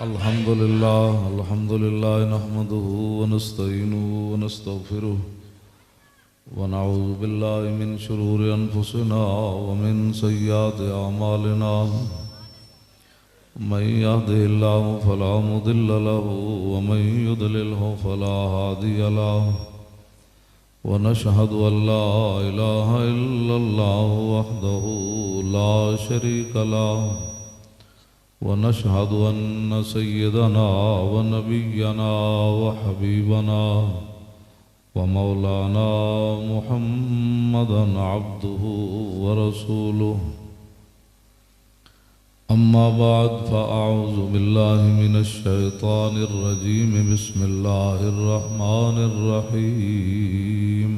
الحمد لله نحمده ونستعينه ونستغفره ونعوذ بالله من شرور أنفسنا ومن سيئات أعمالنا من يهده الله فلا مضل له ومن يضلله فلا هادي له ونشهد أن لا إله إلا الله وحده لا شريك له ونشهد أن سيدنا ونبينا وحبيبنا ومولانا محمدا عبده ورسوله أما بعد فأعوذ بالله من الشيطان الرجيم بسم الله الرحمن الرحيم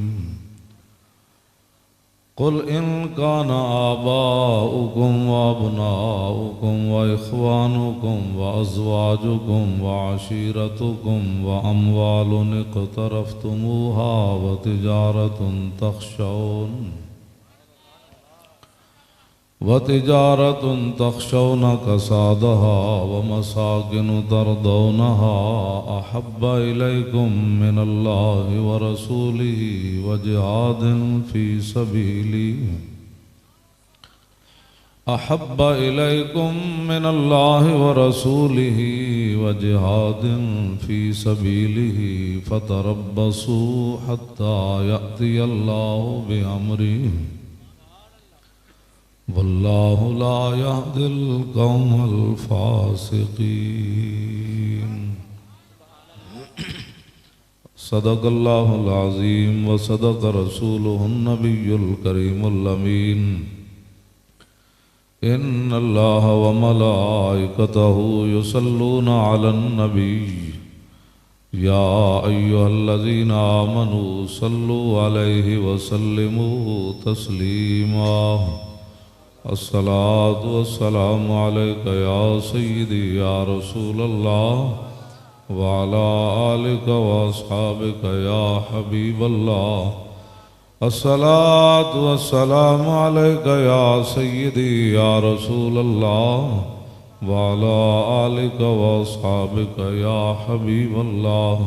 قل إن كان آباؤكم وأبناؤكم وإخوانكم وأزواجكم وعشيرتكم وأموال اقترفتموها وتجارة تخشون كسادها ومساكن ترضونها أحب إليكم من الله ورسوله وجهاد في سبيله أحب إليكم من الله ورسوله وجهاد في سبيله فتربصوا حتى يأتي الله بأمره والله لا يهدي القوم الفاسقين صدق الله العظيم وصدق رسوله النبي الكريم الأمين إن الله وملائكته يصلون على النبي يا أيها الذين آمنوا صلوا عليه وسلموا تسليما الصلاة والسلام عليك يا سيدي يا رسول الله وعلى آلك وأصحابك يا حبيب الله الصلاة والسلام عليك يا سيدي يا رسول الله وعلى آلك وأصحابك يا حبيب الله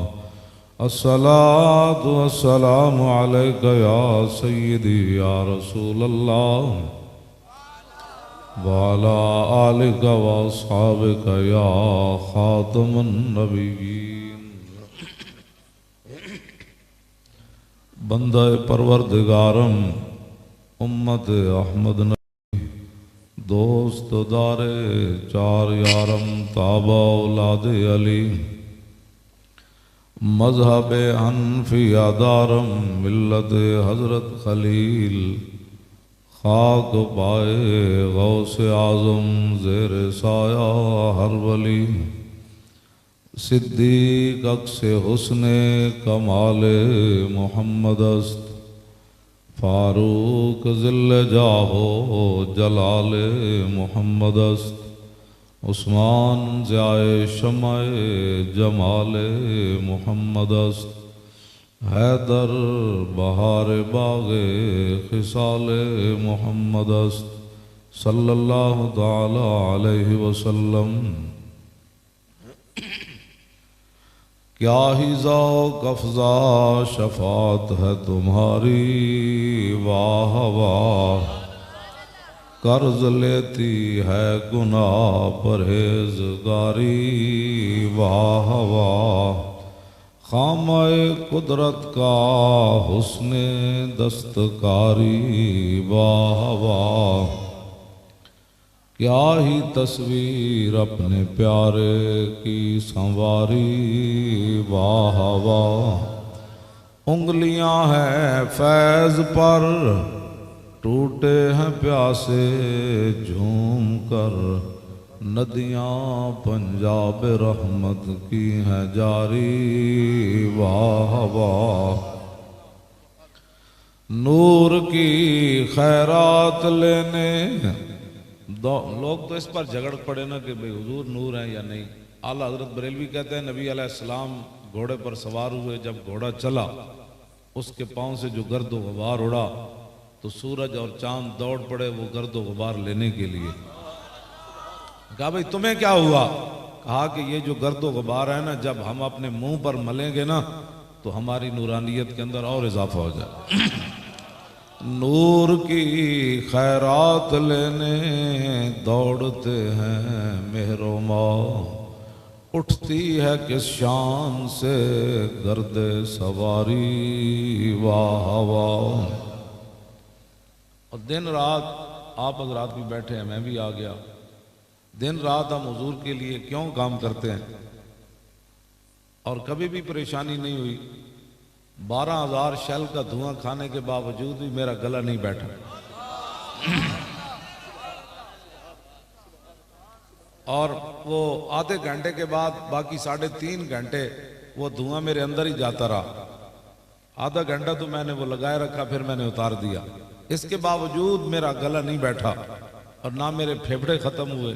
الصلاة والسلام عليك يا سيدي يا رسول الله وعلى آلك وأصحابك يا خاتم النبيين بندہ پروردگارم امت احمد نبی دوست دار چار یارم تابع اولاد علی مذہب حنفیہ دارم ملت حضرت خلیل خاک پائے غوث اعظم زیر سایہ ہر ولی صدیق عکس حسن کمال محمد است فاروق ذل جاہ جلال محمد است عثمان ضیاء شمع جمال محمد است حیدر بہار باغ خصال محمد است صلی اللہ تعالی علیہ وسلم کیا ہی ذوق افزا شفاعت ہے تمہاری واہ واہ قرض لیتی ہے گناہ پرہیزگاری واہ واہ خامہ قدرت کا حسن دستکاری واہ واہ کیا ہی تصویر اپنے پیارے کی سنواری واہ واہ انگلیاں ہیں فیض پر ٹوٹے ہیں پیاسے جھوم کر ندیاں پنجاب رحمت کی ہیں جاری واہ واہ نور کی خیرات لینے لوگ تو اس پر جھگڑ پڑے نا کہ بھئی حضور نور ہیں یا نہیں. اعلیٰ حضرت بریلوی کہتے ہیں نبی علیہ السلام گھوڑے پر سوار ہوئے، جب گھوڑا چلا اس کے پاؤں سے جو گرد و غبار اڑا تو سورج اور چاند دوڑ پڑے وہ گرد و غبار لینے کے لیے. کہا بھئی تمہیں کیا ہوا؟ کہا کہ یہ جو گرد و غبار ہے نا، جب ہم اپنے منہ پر ملیں گے نا تو ہماری نورانیت کے اندر اور اضافہ ہو جائے۔ نور کی خیرات لینے دوڑتے ہیں مہر و ماہ، اٹھتی ہے کس شان سے گرد سواری واہ واہ۔ اور دن رات آپ حضرات بھی بیٹھے ہیں، میں بھی آ گیا، دن رات ہم حضور کے لیے کیوں کام کرتے ہیں، اور کبھی بھی پریشانی نہیں ہوئی۔ 12,000 شیل کا دھواں کھانے کے باوجود بھی میرا گلا نہیں بیٹھا۔ اور وہ آدھے گھنٹے کے بعد باقی 3.5 گھنٹے وہ دھواں میرے اندر ہی جاتا رہا۔ آدھا گھنٹہ تو میں نے وہ لگائے رکھا، پھر میں نے اتار دیا۔ اس کے باوجود میرا گلا نہیں بیٹھا، اور نہ میرے پھیپھڑے ختم ہوئے،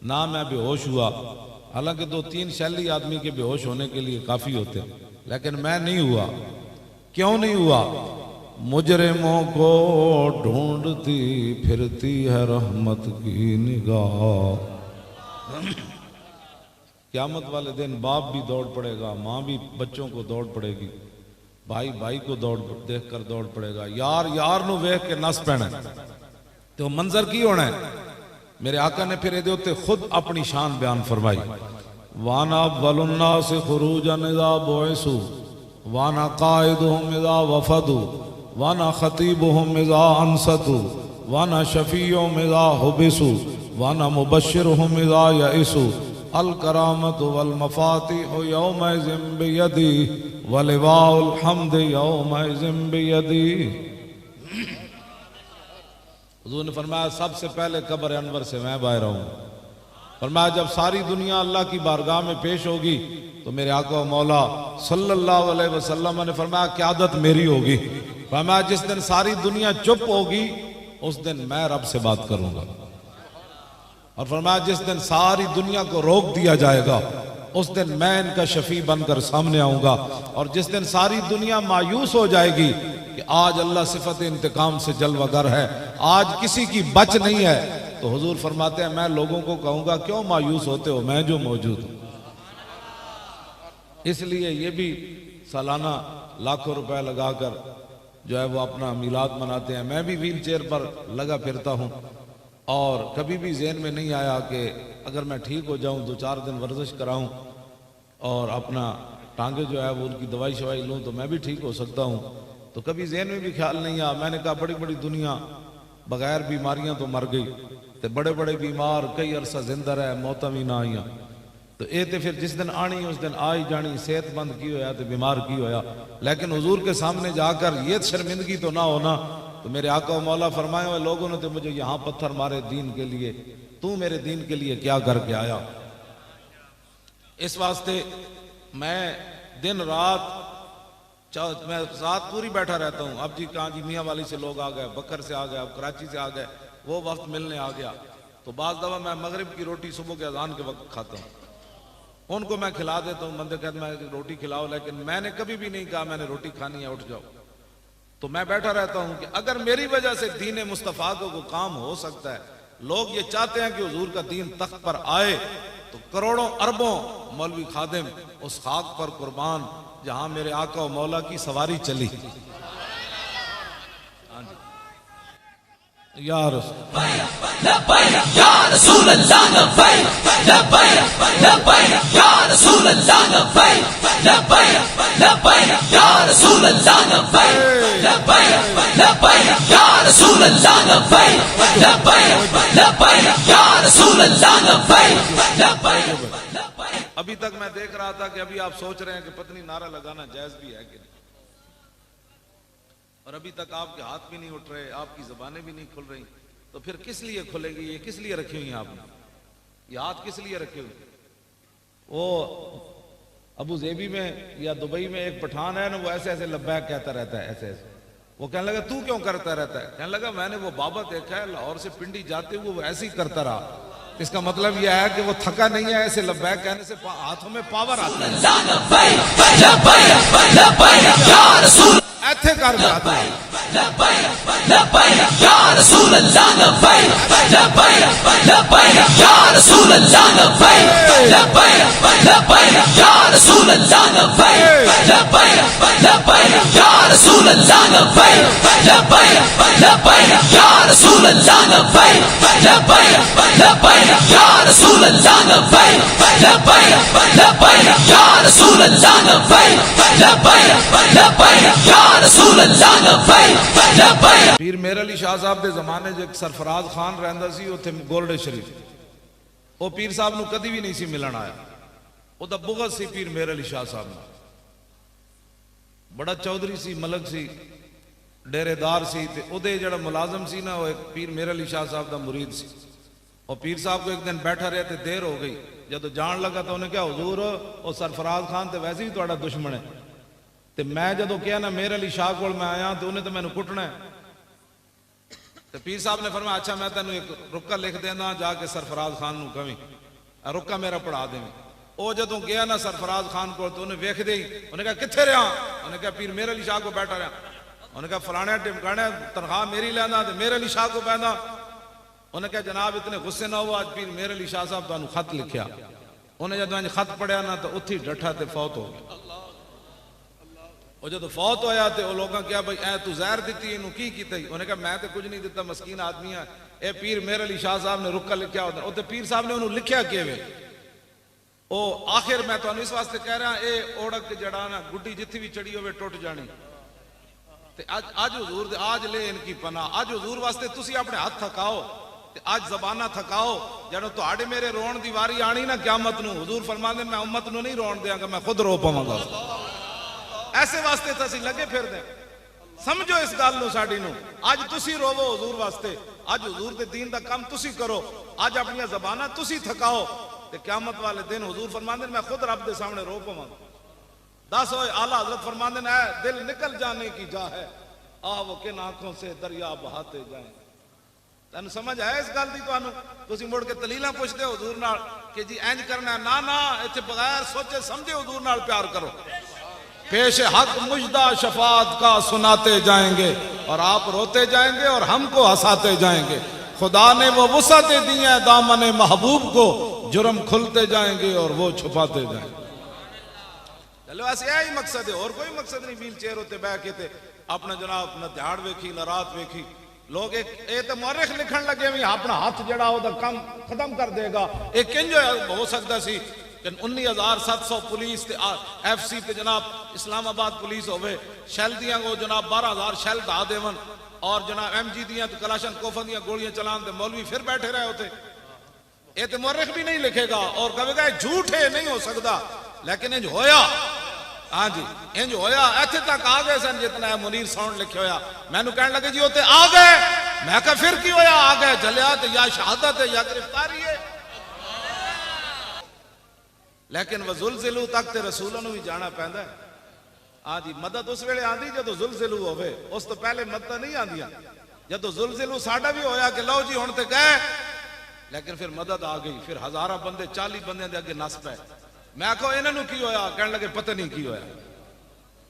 نہ میں بے ہوش ہوا۔ حالانکہ 2-3 شیلی آدمی کے بے ہوش ہونے کے لیے کافی ہوتے، لیکن میں نہیں ہوا۔ کیوں نہیں ہوا؟ مجرموں کو ڈھونڈتی پھرتی ہے رحمت کی نگاہ۔ قیامت والے دن باپ بھی دوڑ پڑے گا، ماں بھی بچوں کو دوڑ پڑے گی، بھائی بھائی کو دیکھ کر دوڑ پڑے گا، یار یار نو ویکھ کے نس پینا۔ تو منظر کی ہونا ہے؟ میرے آقا نے پھر یہ ہوتے خود اپنی شان بیان فرمائی۔ وانا اول الناس خروجا اذا بعثوا وانا قائدهم اذا وفدوا وانا خطیبهم اذا انصتوا وانا شفیعهم اذا حبسوا وانا مبشرهم اذا یئسوا الکرامۃ والمفاتیح یومئذ بیدی ولواء الحمد یومئذ بیدی۔ حضور نے فرمایا سب سے پہلے قبر انور سے میں باہر آؤں۔ فرمایا جب ساری دنیا اللہ کی بارگاہ میں پیش ہوگی تو میرے آقا و مولا صلی اللہ علیہ وسلم نے فرمایا قیادت میری ہوگی۔ فرمایا جس دن ساری دنیا چپ ہوگی اس دن میں رب سے بات کروں گا، اور فرمایا جس دن ساری دنیا کو روک دیا جائے گا اس دن میں ان کا شفیع بن کر سامنے آؤں گا، اور جس دن ساری دنیا مایوس ہو جائے گی کہ آج اللہ صفت انتقام سے جلوہ گر ہے، آج کسی کی بچ نہیں ہے، تو حضور فرماتے ہیں میں لوگوں کو کہوں گا کیوں مایوس ہوتے ہو، میں جو موجود ہوں۔ اس لیے یہ بھی سالانہ لاکھوں روپے لگا کر جو ہے وہ اپنا میلاد مناتے ہیں۔ میں بھی ویل چیئر پر لگا پھرتا ہوں، اور کبھی بھی ذہن میں نہیں آیا کہ اگر میں ٹھیک ہو جاؤں 2-4 دن ورزش کراؤں اور اپنا ٹانگے جو ہے وہ ان کی دوائی شوائی لوں تو میں بھی ٹھیک ہو سکتا ہوں، تو کبھی ذہن میں بھی خیال نہیں آیا۔ میں نے کہا بڑی بڑی دنیا بغیر بیماریاں تو مر گئی، تے بڑے بڑے بیمار کئی عرصہ زندہ رہے، موتاں بھی نہ آئیاں، تو اے تے پھر جس دن آنی اس دن آئی جانی، صحت مند کی ہویا تے بیمار کی ہویا۔ لیکن حضور کے سامنے جا کر یہ شرمندگی تو نہ ہونا۔ تو میرے آقا و مولا فرمائے ہوئے لوگوں نے تو مجھے یہاں پتھر مارے دین کے لیے، تو میرے دین کے لیے کیا کر کے آیا؟ اس واسطے میں دن رات میں رات پوری بیٹھا رہتا ہوں۔ اب جی کہاں جی میاں والی سے لوگ آ گئے، بکر سے آ گئے، اب کراچی سے آ گئے، وہ وقت ملنے آ گیا، تو بعض دفعہ میں مغرب کی روٹی صبح کے اذان کے وقت کھاتا ہوں، ان کو میں کھلا دیتا ہوں۔ بندے کہتے ہیں میں روٹی کھلاؤ، لیکن میں نے کبھی بھی نہیں کہا میں نے روٹی کھانی ہے اٹھ جاؤ۔ تو میں بیٹھا رہتا ہوں کہ اگر میری وجہ سے دین مصطفیٰ کو کوئی کام ہو سکتا ہے، لوگ یہ چاہتے ہیں کہ حضور کا دین تخت پر آئے، تو کروڑوں اربوں مولوی خادم اس خاک پر قربان جہاں میرے آقا و مولا کی سواری چلی۔ یا رسول یا رسول اللہ لبیک لبیک لبیک یا رسول اللہ لبیک لبیک لبیک یا رسول اللہ لبیک لبیک لبیک یا رسول اللہ لبیک لبیک لبیک یا رسول اللہ لبیک لبیک۔ ابھی تک میں دیکھ رہا تھا کہ ابھی آپ سوچ رہے ہیں کہ پتنی نعرہ لگانا جائز بھی ہے کہ نہیں، اور ابھی تک آپ کے ہاتھ بھی نہیں اٹھ رہے، آپ کی زبانیں بھی نہیں کھل رہی، تو پھر کس لیے کھلے گی؟ یہ کس لیے رکھی ہوئی ہیں آپ نے؟ یہ ہاتھ کس لیے رکھے ہوئے؟ وہ ابو ظبی میں یا دبئی میں ایک پٹھان ہے نا، وہ ایسے ایسے لبیک کہتا رہتا ہے، ایسے ایسے۔ وہ کہنے لگا تو کیوں کرتا رہتا ہے؟ کہنے لگا میں نے وہ بابا دیکھا ہے لاہور سے پنڈی جاتے ہوئے وہ ایسے ہی کرتا رہا۔ اس کا مطلب یہ ہے کہ وہ تھکا نہیں ہے، ایسے لبیک کہنے سے ہاتھوں میں پاور آتا ہے۔ ایتھے کر گیا تو لبیک یا رسول اللہ لبیک لبیک لبیک یا رسول اللہ لبیک لبیک لبیک یا رسول اللہ لبیک لبیک لبیک یا رسول اللہ لبیک لبیک لبیک یا رسول اللہ لبیک لبیک لبیک یا رسول اللہ لبیک لبیک لبیک یا رسول اللہ لبیک لبیک لبیک یا رسول اللہ لبیک لبیک. پیر میر علی شاہ صاحب دے زمانے جو ایک سرفراز خان رہندا سی اوتھے گولڈے شریف، وہ پیر صاحب نو کدی بھی نہیں سی ملن آیا. او دا بغض سی پیر میر علی شاہ صاحب نو. بڑا چودھری سی، ملک سی، ڈیرے دار سی، تے او دے جڑا ملازم سی نا وہ ایک پیر میر علی شاہ صاحب دا مرید سی. اور پیر صاحب کو ایک دن بیٹھا رہے تے دیر ہو گئی. جدو جان لگا تو انہیں کہا حضور او سرفراز خان تے ویسے بھی تہاڈا دشمن ہے، تے میں جدو کہا نا میر علی شاہ کول میں آیا تو انہیں تو مینوں کٹنا ہے. تو پیر صاحب نے فرمایا اچھا میں تینوں ایک رکا لکھ دینا، جا کے سرفراز خان نو کہیں رکا میرا پڑھا دیں. او جدو گیا نا سرفراز خان کو تو انہیں ویکھ دئی، انہیں کہا کتھے رہا؟ انہیں کہا پیر میر علی شاہ کو بیٹھا رہا. انہیں کہا فلانے ٹمکانے تنخواہ میری لینا تے میر علی شاہ کو پہنا. انہیں کہا جناب اتنے غصے نہ ہو، آج پیر میر علی شاہ صاحب تانوں خط لکھیا. انہیں جدو خط پڑھیا نا تو اتھی ڈٹھا تے فوت ہو گیا. اور جدو فوت ہویا تے وہ لوگاں کیا بھئی اے تو زہر دیتی انہوں کی کیتا ہی؟ انہیں کہا میں تے کچھ نہیں دیتا، مسکین آدمی ہے. اے پیر میر علی شاہ صاحب نے رکا لکھیا ہوتا. او تے پیر صاحب نے انہوں لکھیا کیوے؟ او آخر میں تو اس واسطے کہہ رہا اے اوڑک جڑا نا گڈی جتھی بھی چڑی ہوئے ٹوٹ جانی. تے آج حضور دے آج لے ان کی پناہ. آج حضور واسطے تسی اپنے ہاتھ تھکاؤ تے آج زبانہ تھکاؤ. جڑو تہاڈے میرے رون دی واری آنی نا قیامت نو، حضور فرماندے میں امت نو نہیں رون دیاں گا، میں خود رو پواں گا. ایسے واسطے تسی لگے پھر دیں. سمجھو اس گل نو ساڈی نو. اج تسی روو حضور واسطے، اج حضور دے دین دا کام تسی کرو، اج اپنی زبانہ تسی تھکاؤ تے قیامت والے دن حضور فرماندے میں خود رب دے سامنے رو پواں گا. دس ہوئے اعلیٰ حضرت فرماندے ہیں دل نکل جانے کی جا ہے، آہ وہ کن آنکھوں سے دریا بہاتے جائیں. تینوں سمجھ آئے اس گل دی؟ تسی مڑ کے دلیلاں پوچھتے ہو حضور نال کہ جی اینج کرنا ہے. نا ایتھے بغیر سوچے سمجھے حضور نال پیار کرو. پیش حق مجدہ شفاعت کا سناتے جائیں گے اور آپ روتے جائیں گے اور ہم کو ہنساتے جائیں گے. خدا نے وہ وسعتیں دی ہیں دامن محبوب کو، جرم کھلتے جائیں گے اور وہ چھپاتے جائیں گے. چلو ایسے یہی مقصد ہے، اور کوئی مقصد نہیں. ویل چیئر ہوتے بہ کے تے اپنا جناب نہ دیہڑ ویکھی نہ رات ویکھی. لوگ ایک مورخ لکھن لگے بھی اپنا ہاتھ جڑا ہو دا کام ختم کر دے گا. ایک کنج ہو سکتا سی کہ 19,700 پولیس تے ایف سی تے جناب اسلام آباد پولیس ہوئے، شیل دیاں کو جناب 12,000 شیل ڈھا دیون اور جناب ایم جی دیاں تے کلاشن کوفن دیاں گولیاں چلان تے مولوی پھر بیٹھے رہے ہوتے. یہ تے مورخ بھی نہیں لکھے گا اور کہے گا جھوٹ ہے، نہیں ہو سکتا. لیکن انج ہویا. ہاں جی انج ہویا. ایتھے تک آ گئے سن جتنا ہے منیر ساؤنڈ لکھے ہویا. میں نو کہنے لگے جی ہوتے آ گئے. میں کہا پھر کی ہویا؟ آ گئے جلیا تے یا شہادت ہے یا گرفتاری ہے. لیکن وزلزلو تک تے رسولوں نے بھی جانا پہندا ہے. ہاں جی مدد اس ویلے آندی جدو زلزلو ہوئے، اس تو پہلے مدد نہیں آندیاں. جدو زلزلو ساڈا بھی ہویا کہ لو جی ہن تے گئے، لیکن پھر مدد آ گئی. پھر 1000 بندے 40 بندے دے اگے نس پے. میں کہو انہاں نو کی ہویا؟ کہنے لگے پتہ نہیں کی ہویا.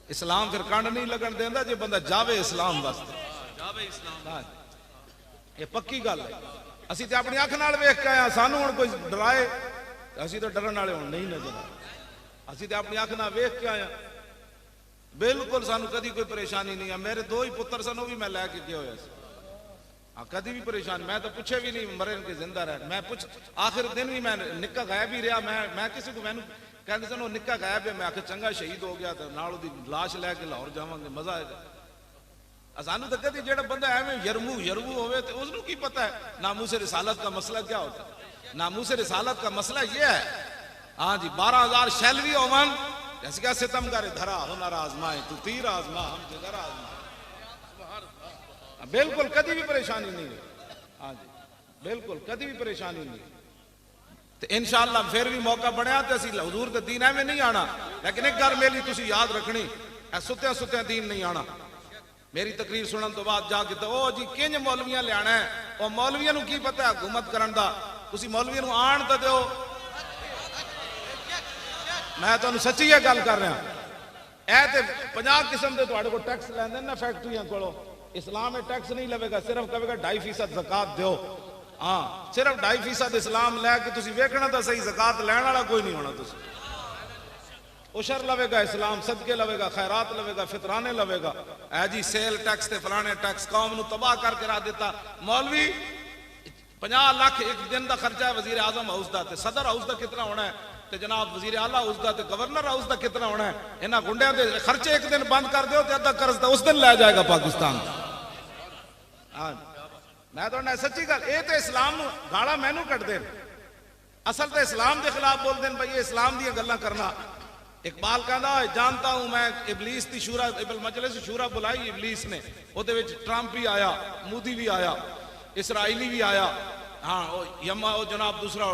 اسلام پھر کنڈ نہیں لگن دیندا جے بندہ جاوے اسلام واسطے. جاوے اسلام یہ پکی گل ہے. اسی تے اپنی اکھ نال ویکھ کے آیا، سانو ہن کوئی ڈرائے اسی تو ڈرن والے ہن نہیں نظر. اسی تے اپنی اکھ نال ویکھ کے آیا، بالکل سانو کدی کوئی پریشانی نہیں ہے. میرے 2 ہی پتر سن، وہ بھی میں لے کے گیا ہویا سی. کدی بھی پریشان. میں تو پوچھے بھی نہیں مرن کے زندہ رہ. میں آخر دن بھی میں نکا غائب ہی رہا. میں کسی کو مینوں کہندے سن وہ نکا غائب ہے. میں آخر چنگا شہید ہو گیا تو نال دی لاش لے کے لاہور جاواں گے، مزہ آئے گا. سانو تو کدی جڑا بندہ ایویں یرمو ہوئے تو اس نو کی پتہ ہے ناموس رسالت کا مسئلہ کیا ہوتا ہے. ناموس رسالت کا مسئلہ یہ ہے. ہاں جی 12,000 شیلوی ہوون جیسے کہ ستم کرے دھرا ہنر آزمائے تو تیر آزما ہم جگر آزما. بالکل کدی بھی پریشانی نہیں ہے. ہاں جی بالکل کدی بھی پریشانی نہیں. تو انشاءاللہ پھر بھی موقع بنیا تو اسی حضور دے دین میں نہیں آنا. لیکن ایک گل میری تسی یاد رکھنی، ستیاں دین نہیں آنا. میری تقریر سنن تو بعد جا کے تو او جی کنج مولویاں لے آنا ہے. او مولویاں نو کی پتہ ہے حکومت کرن دا؟ تسی مولویاں نو آن تے دیو. میں تانوں سچی یہ گل کر رہا. اے تے 50 قسم دے تواڈے کو ٹیکس لیندے نا فیکٹریاں کولو. اسلام میں ٹیکس نہیں لوے گا, صرف کہے گا 2.5% زکات دیو. ہاں صرف 2.5% اسلام لے کے تسی ویکھنا تا صحیح زکات لین والا کوئی نہیں ہونا. تسی عشر لوے گا اسلام, صدقے لوے گا, خیرات لوے گا, فطرانے لوے گا. اے جی سیل ٹیکس تے فلانے ٹیکس قوم نو تباہ کر کے رکھ دیتا. مولوی 50 لاکھ ایک دن دا خرچہ ہے وزیر اعظم ہاؤس دا, تے صدر ہاؤس دا کتنا ہونا ہے, تے جناب وزیر اعلیٰ ہاؤس دا, تے گورنر ہاؤس دا کتنا ہونا ہے. انہاں گنڈیاں دے خرچے ایک دن بند کر دیو تے ادھا قرض دا اس دن لے جائے گا پاکستان. ہاں میں تو سچی گل, اے تے اسلام نو گاڑا مینوں کٹ دین, اصل تے اسلام دے خلاف بول دین بھائی اسلام دی گلاں کرنا. اقبال کہندا جانتا ہوں میں ابلیس دی شورا, مجلس شورا بلائی ابلیس نے, او دے وچ ٹرمپ بھی آیا, مودی بھی آیا, اسرائیلی بھی آیا, ہاں یما او جناب دوسرا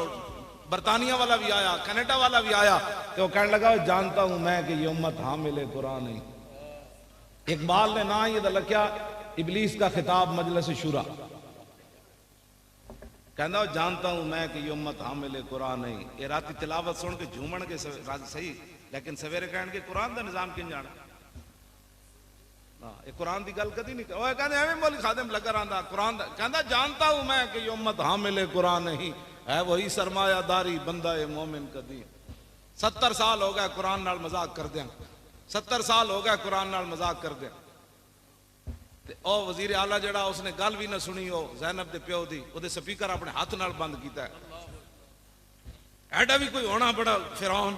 برطانیہ والا بھی آیا, کینیڈا والا بھی آیا. تو وہ کہنے لگا جانتا ہوں میں کہ یہ امت حامل قرآن ہے. اقبال نے نہ یہ لکھیا ابلیس کا خطاب مجلس شورا, کہندا جانتا ہوں میں کہ یہ امت حامل قرآن ہے. یہ راتی تلاوت سن کے جھومن کے صحیح, لیکن سویرے کہن کے قرآن دا نظام کن جانا. یہ قرآن دی گل کدی نہیں وہ کہندے ایویں مولوی خادم لگا رہندا قرآن دا. کہندا جانتا ہوں میں کہ یہ امت حامل قرآن نہیں ہے, وہی سرمایہ داری بندہ مومن کدی. 70 سال ہو گئے قرآن نال مذاق کر دیاں, 70 سال ہو گئے قرآن نال مذاق کر دیاں. تے او وزیر اعلیٰ جڑا اس نے گل بھی نہ سنی, او زینب دے پیو دی, او دے سپیکر اپنے ہاتھ نال بند کیتا ہے. ایڈا بھی کوئی ہونا بڑا فرعون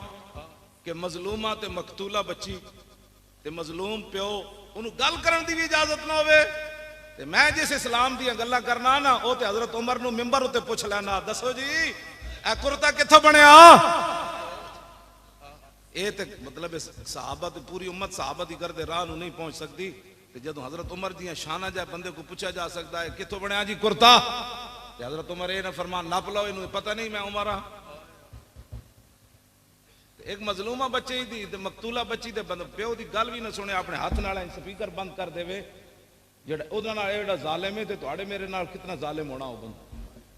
کہ مظلومہ تے مقتولہ بچی تے مظلوم پیو انہوں گل کرن دی بھی اجازت نہ ہوئے. تے میں جس اسلام دی گلاں کرنا نا, او تے حضرت عمر نو ممبر اتے پوچھ لینا, دسو جی اے کرتا کتھوں بنیا. اے تے مطلب صحابہ تے پوری امت صحابہ دی کردے راہ نو نہیں پہنچ سکتی. تے جدوں حضرت عمر دیاں شانہ جائے بندے کو پوچھا جا سکتا ہے کتھوں بنیا جی کرتا, تے حضرت عمر اے نہ فرمان نپ لو, انہوں پتہ نہیں میں عمر ہاں. ایک مظلومہ بچے دی تے مقتولہ بچی دے بند پیو دی گل بھی نہ سنے, اپنے ہاتھ نال سپیکر بند کر دے وے. جڑا اودے نال ایڈا ظالم ہے تے تواڈے میرے نال کتنا ظالم ہونا ہو بندہ.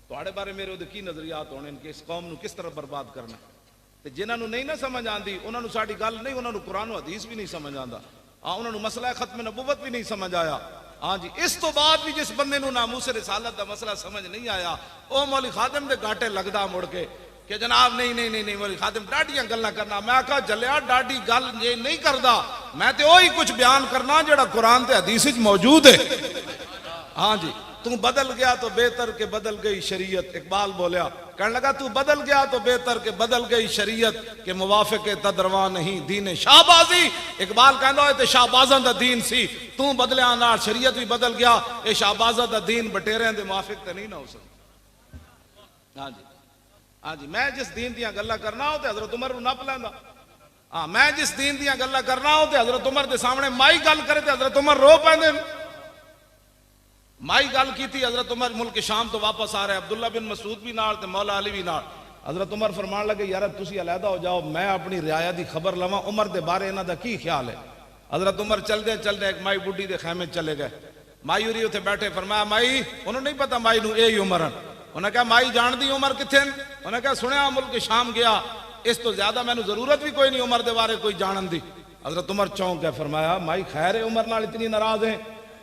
تواڈے بارے میرے اودے کی نظریات ہونے کہ اس قوم نو کس طرح برباد کرنا. تے جنہاں نو نہیں نہ سمجھ آندی انہاں نو ساڈی گل نہیں, انہاں نو قرآن و حدیث بھی نہیں سمجھ آندا. ہاں انہاں نو مسئلہ ختم نبوت بھی نہیں سمجھ آیا. ہاں جی اس تو بعد بھی جس بندے نو ناموس رسالت دا مسئلہ سمجھ نہیں آیا, او مولوی خادم دے گاٹے لگدا مڑ کے کہ جناب نہیں مولوی خادم ڈاڈیاں گلاں کرنا. میں کہا جلیا ڈاڈی گل یہ نہیں کردا, میں تے وہی کچھ بیان کرنا جڑا قرآن تے حدیث وچ موجود ہے. ہاں جی تو بدل گیا تو بہتر کہ بدل گئی شریعت. اقبال بولیا, کہنے لگا تو بدل گیا تو بہتر کہ بدل گئی شریعت, کہ موافق تدروا نہیں دین شہبازی. اقبال کہندا ہے تے شہبازاں دا دین سی, تو بدلیاں نال شریعت بھی بدل گیا. اے شہبازاں دا دین بٹیریاں دے موافق تے نہیں نہ ہو سکتا. ہاں جی ہاں جی میں جس دین دیاں گلاں کرنا ہو تے حضرت عمر نو نپ لیندا. ہاں میں جس دین دیاں گلاں کرنا ہو تے حضرت عمر دے سامنے مائی گل کرے تے حضرت عمر رو پیندے. مائی گل کیتی حضرت عمر ملک شام تو واپس آ رہے, عبداللہ بن مسعود بھی نال تے مولا علی بھی نال. حضرت عمر فرمان لگے یار تسی علیحدہ ہو جاؤ, میں اپنی رعایا دی خبر لواں عمر دے بارے انہاں دا کی خیال ہے. حضرت عمر چل دے ایک مائی بڈھی دے خیمے چلے گئے. مائی ہوری اتنے بیٹھے, فرمایا مائی, انہوں نہیں پتا مائی نو اے ہی عمر ہیں. انہوں نے کہا مائی جان دی عمر کتھے؟ انہوں نے کہا سنیا ملک شام گیا, اس تو زیادہ میں نے ضرورت بھی کوئی نہیں عمر دے بارے کوئی جانن دی. حضرت عمر چونک گئے, فرمایا مائی خیر ہے عمر نال اتنی ناراض ہیں؟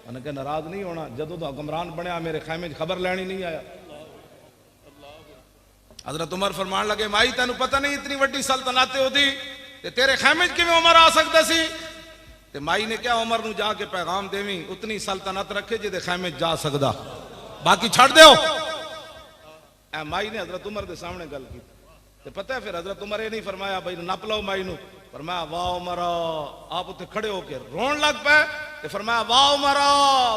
انہوں نے کہا ناراض نہیں ہونا, جدوں تو حکمران بنیا میرے خیمے خبر لینی نہیں آیا. حضرت عمر فرمان لگے مائی تینوں پتہ نہیں اتنی وڈی سلطنت ہوتی تے تیرے خیمے کیویں عمر آ سکتا سی؟ تے مائی نے کیا عمر نو جا کے پیغام دیویں اتنی سلطنت رکھے جے دے خیمے جا سکدا, باقی چھڑ دیو. اے مائی نے حضرت عمر دے سامنے گل کی تے پتہ ہے پھر حضرت عمر یہ نہیں فرمایا بھائی نپ لو مائی نو, فرمایا واہ عمر. آپ اتنے کھڑے ہو کے رون لگ پے تے فرمایا واہ عمر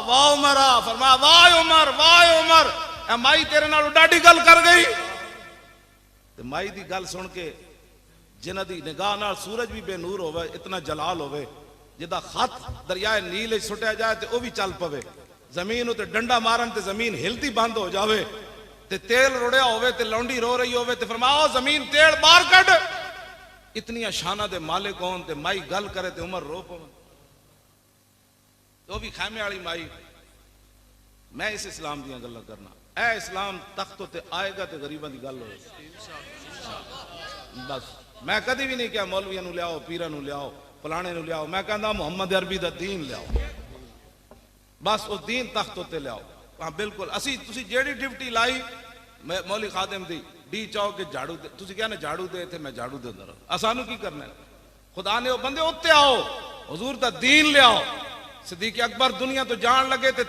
واہ عمر, فرمایا واہ عمر واہ عمر. اے مائی تیرے نال ڈاڈی گل کر گئی. تے مائی دی گل سن کے جنہ دی نگاہ نال سورج بھی بے نور ہوئے, اتنا جلال ہوئے, جدا خط دریائے نیل سٹیا جائے تے او بھی چل پوے, زمین تے ڈنڈا مارن تے زمین ہلتی بند ہو جاوے, تے تیل رڑیا ہوئے تے لونڈی رو رہی ہوئے تے فرمایا زمین تیل باہر کڈ. اتنی شانہ دے مالک ہون تے مائی گل کرے تے عمر رو پوے. تو بھی خیمے والی مائی. میں اس اسلام دیاں گلاں کرنا, اے اسلام تخت تے آئے گا تے غریباں دی گل ہوئے. بس میں کدی بھی نہیں کہا مولویاں نو لیاؤ پیراں نو لیاؤ, فلانے نو لیاؤ، میں کہندا محمد عربی دا دین لیاؤ، بس وہ دین تخت تے لیاؤ. ہاں بالکل اسی تسی جیڑی ڈیوٹی لائی مولوی خادم دی ڈی چاؤ کہ جھاڑو دے، تسی کہنا جھاڑو دے تھے میں جھاڑو دے رہا، اسانو کی کرنا ہے؟ خدا نے وہ بندے اتنے آؤ حضور دا دین لے آؤ. صدیق اکبر دنیا تو جان لگے تے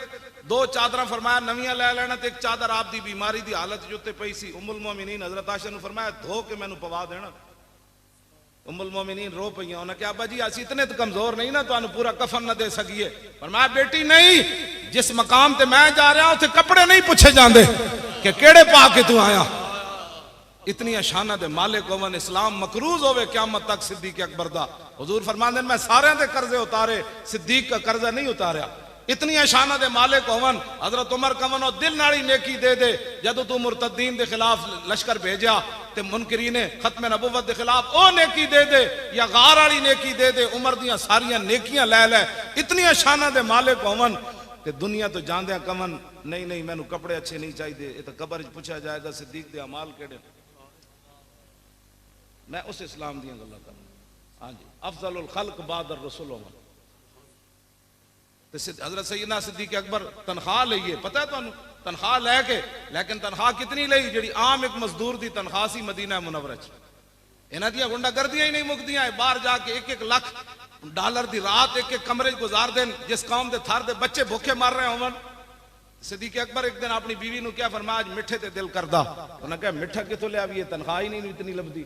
2 چادراں فرمایا نویاں لے لینا تے 1 چادر آپ دی بیماری دی حالت جو تے پئی سی. ام المومنین حضرت عائشہ نے فرمایا دھو کے مینوں پوا دینا. ام المومنین رو پئیاں، انہاں کہا ابا جی اسی اتنے تو کمزور نہیں نا تانوں پورا کفن نہ دے سکیے. فرمایا بیٹی نہیں، جس مقام تے میں جا رہا ہوں تے کپڑے نہیں پوچھے جاندے کہ کیڑے پا کے تو آیا. اتنی شانہ دے مالک ہون، اسلام مقروض ہوئے قیامت تک صدیق اکبر دا. حضور فرماندے میں سارے دے قرضے اتارے، صدیق کا قرضہ نہیں اتاریا. اتنی شانہ دے مالک ہون. حضرت عمر کمن او دل ناڑی نیکی دے دے جدو تو مرتدین دے خلاف لشکر بھیجا تے منکرین ختم نبوت دے خلاف او نیکی دے دے یا غار والی نیکی دے دے. عمر دیاں ساریاں نیکیاں لے لے. اتنی شانہ دے مالک ہون تے دنیا تو جاندیاں کمن نہیں نہیں مینوں کپڑے اچھے نہیں چاہیے، یہ تو قبر وچ پوچھا جائے گا صدیق دے اعمال کیڑے. میں اس اسلام دیاں گلاں کرنا. ہاں جی افضل الخلق بعد الرسول ہون. حضرت سیدنا صدیق اکبر تنخواہ لئیے، پتہ ہے تانوں تنخواہ لے کے، لیکن تنخواہ کتنی لئی جڑی عام ایک مزدور دی تنخواہ سی مدینہ منورہ چ. انہاں دیاں گنڈا گردیاں ہی نہیں مکدیاں، باہر جا کے 1-1 لاکھ ڈالر دی رات 1-1 کمرے گزار دین. جس قوم دے تھار دے بچے بھوکے مر رہے ہون. صدیق اکبر ایک دن اپنی بیوی نو کیا فرمایا آج میٹھے تے دل کردا. انہاں کہا میٹھا کتھوں لیا بھی، تنخواہ ہی نہیں اتنی لبدی،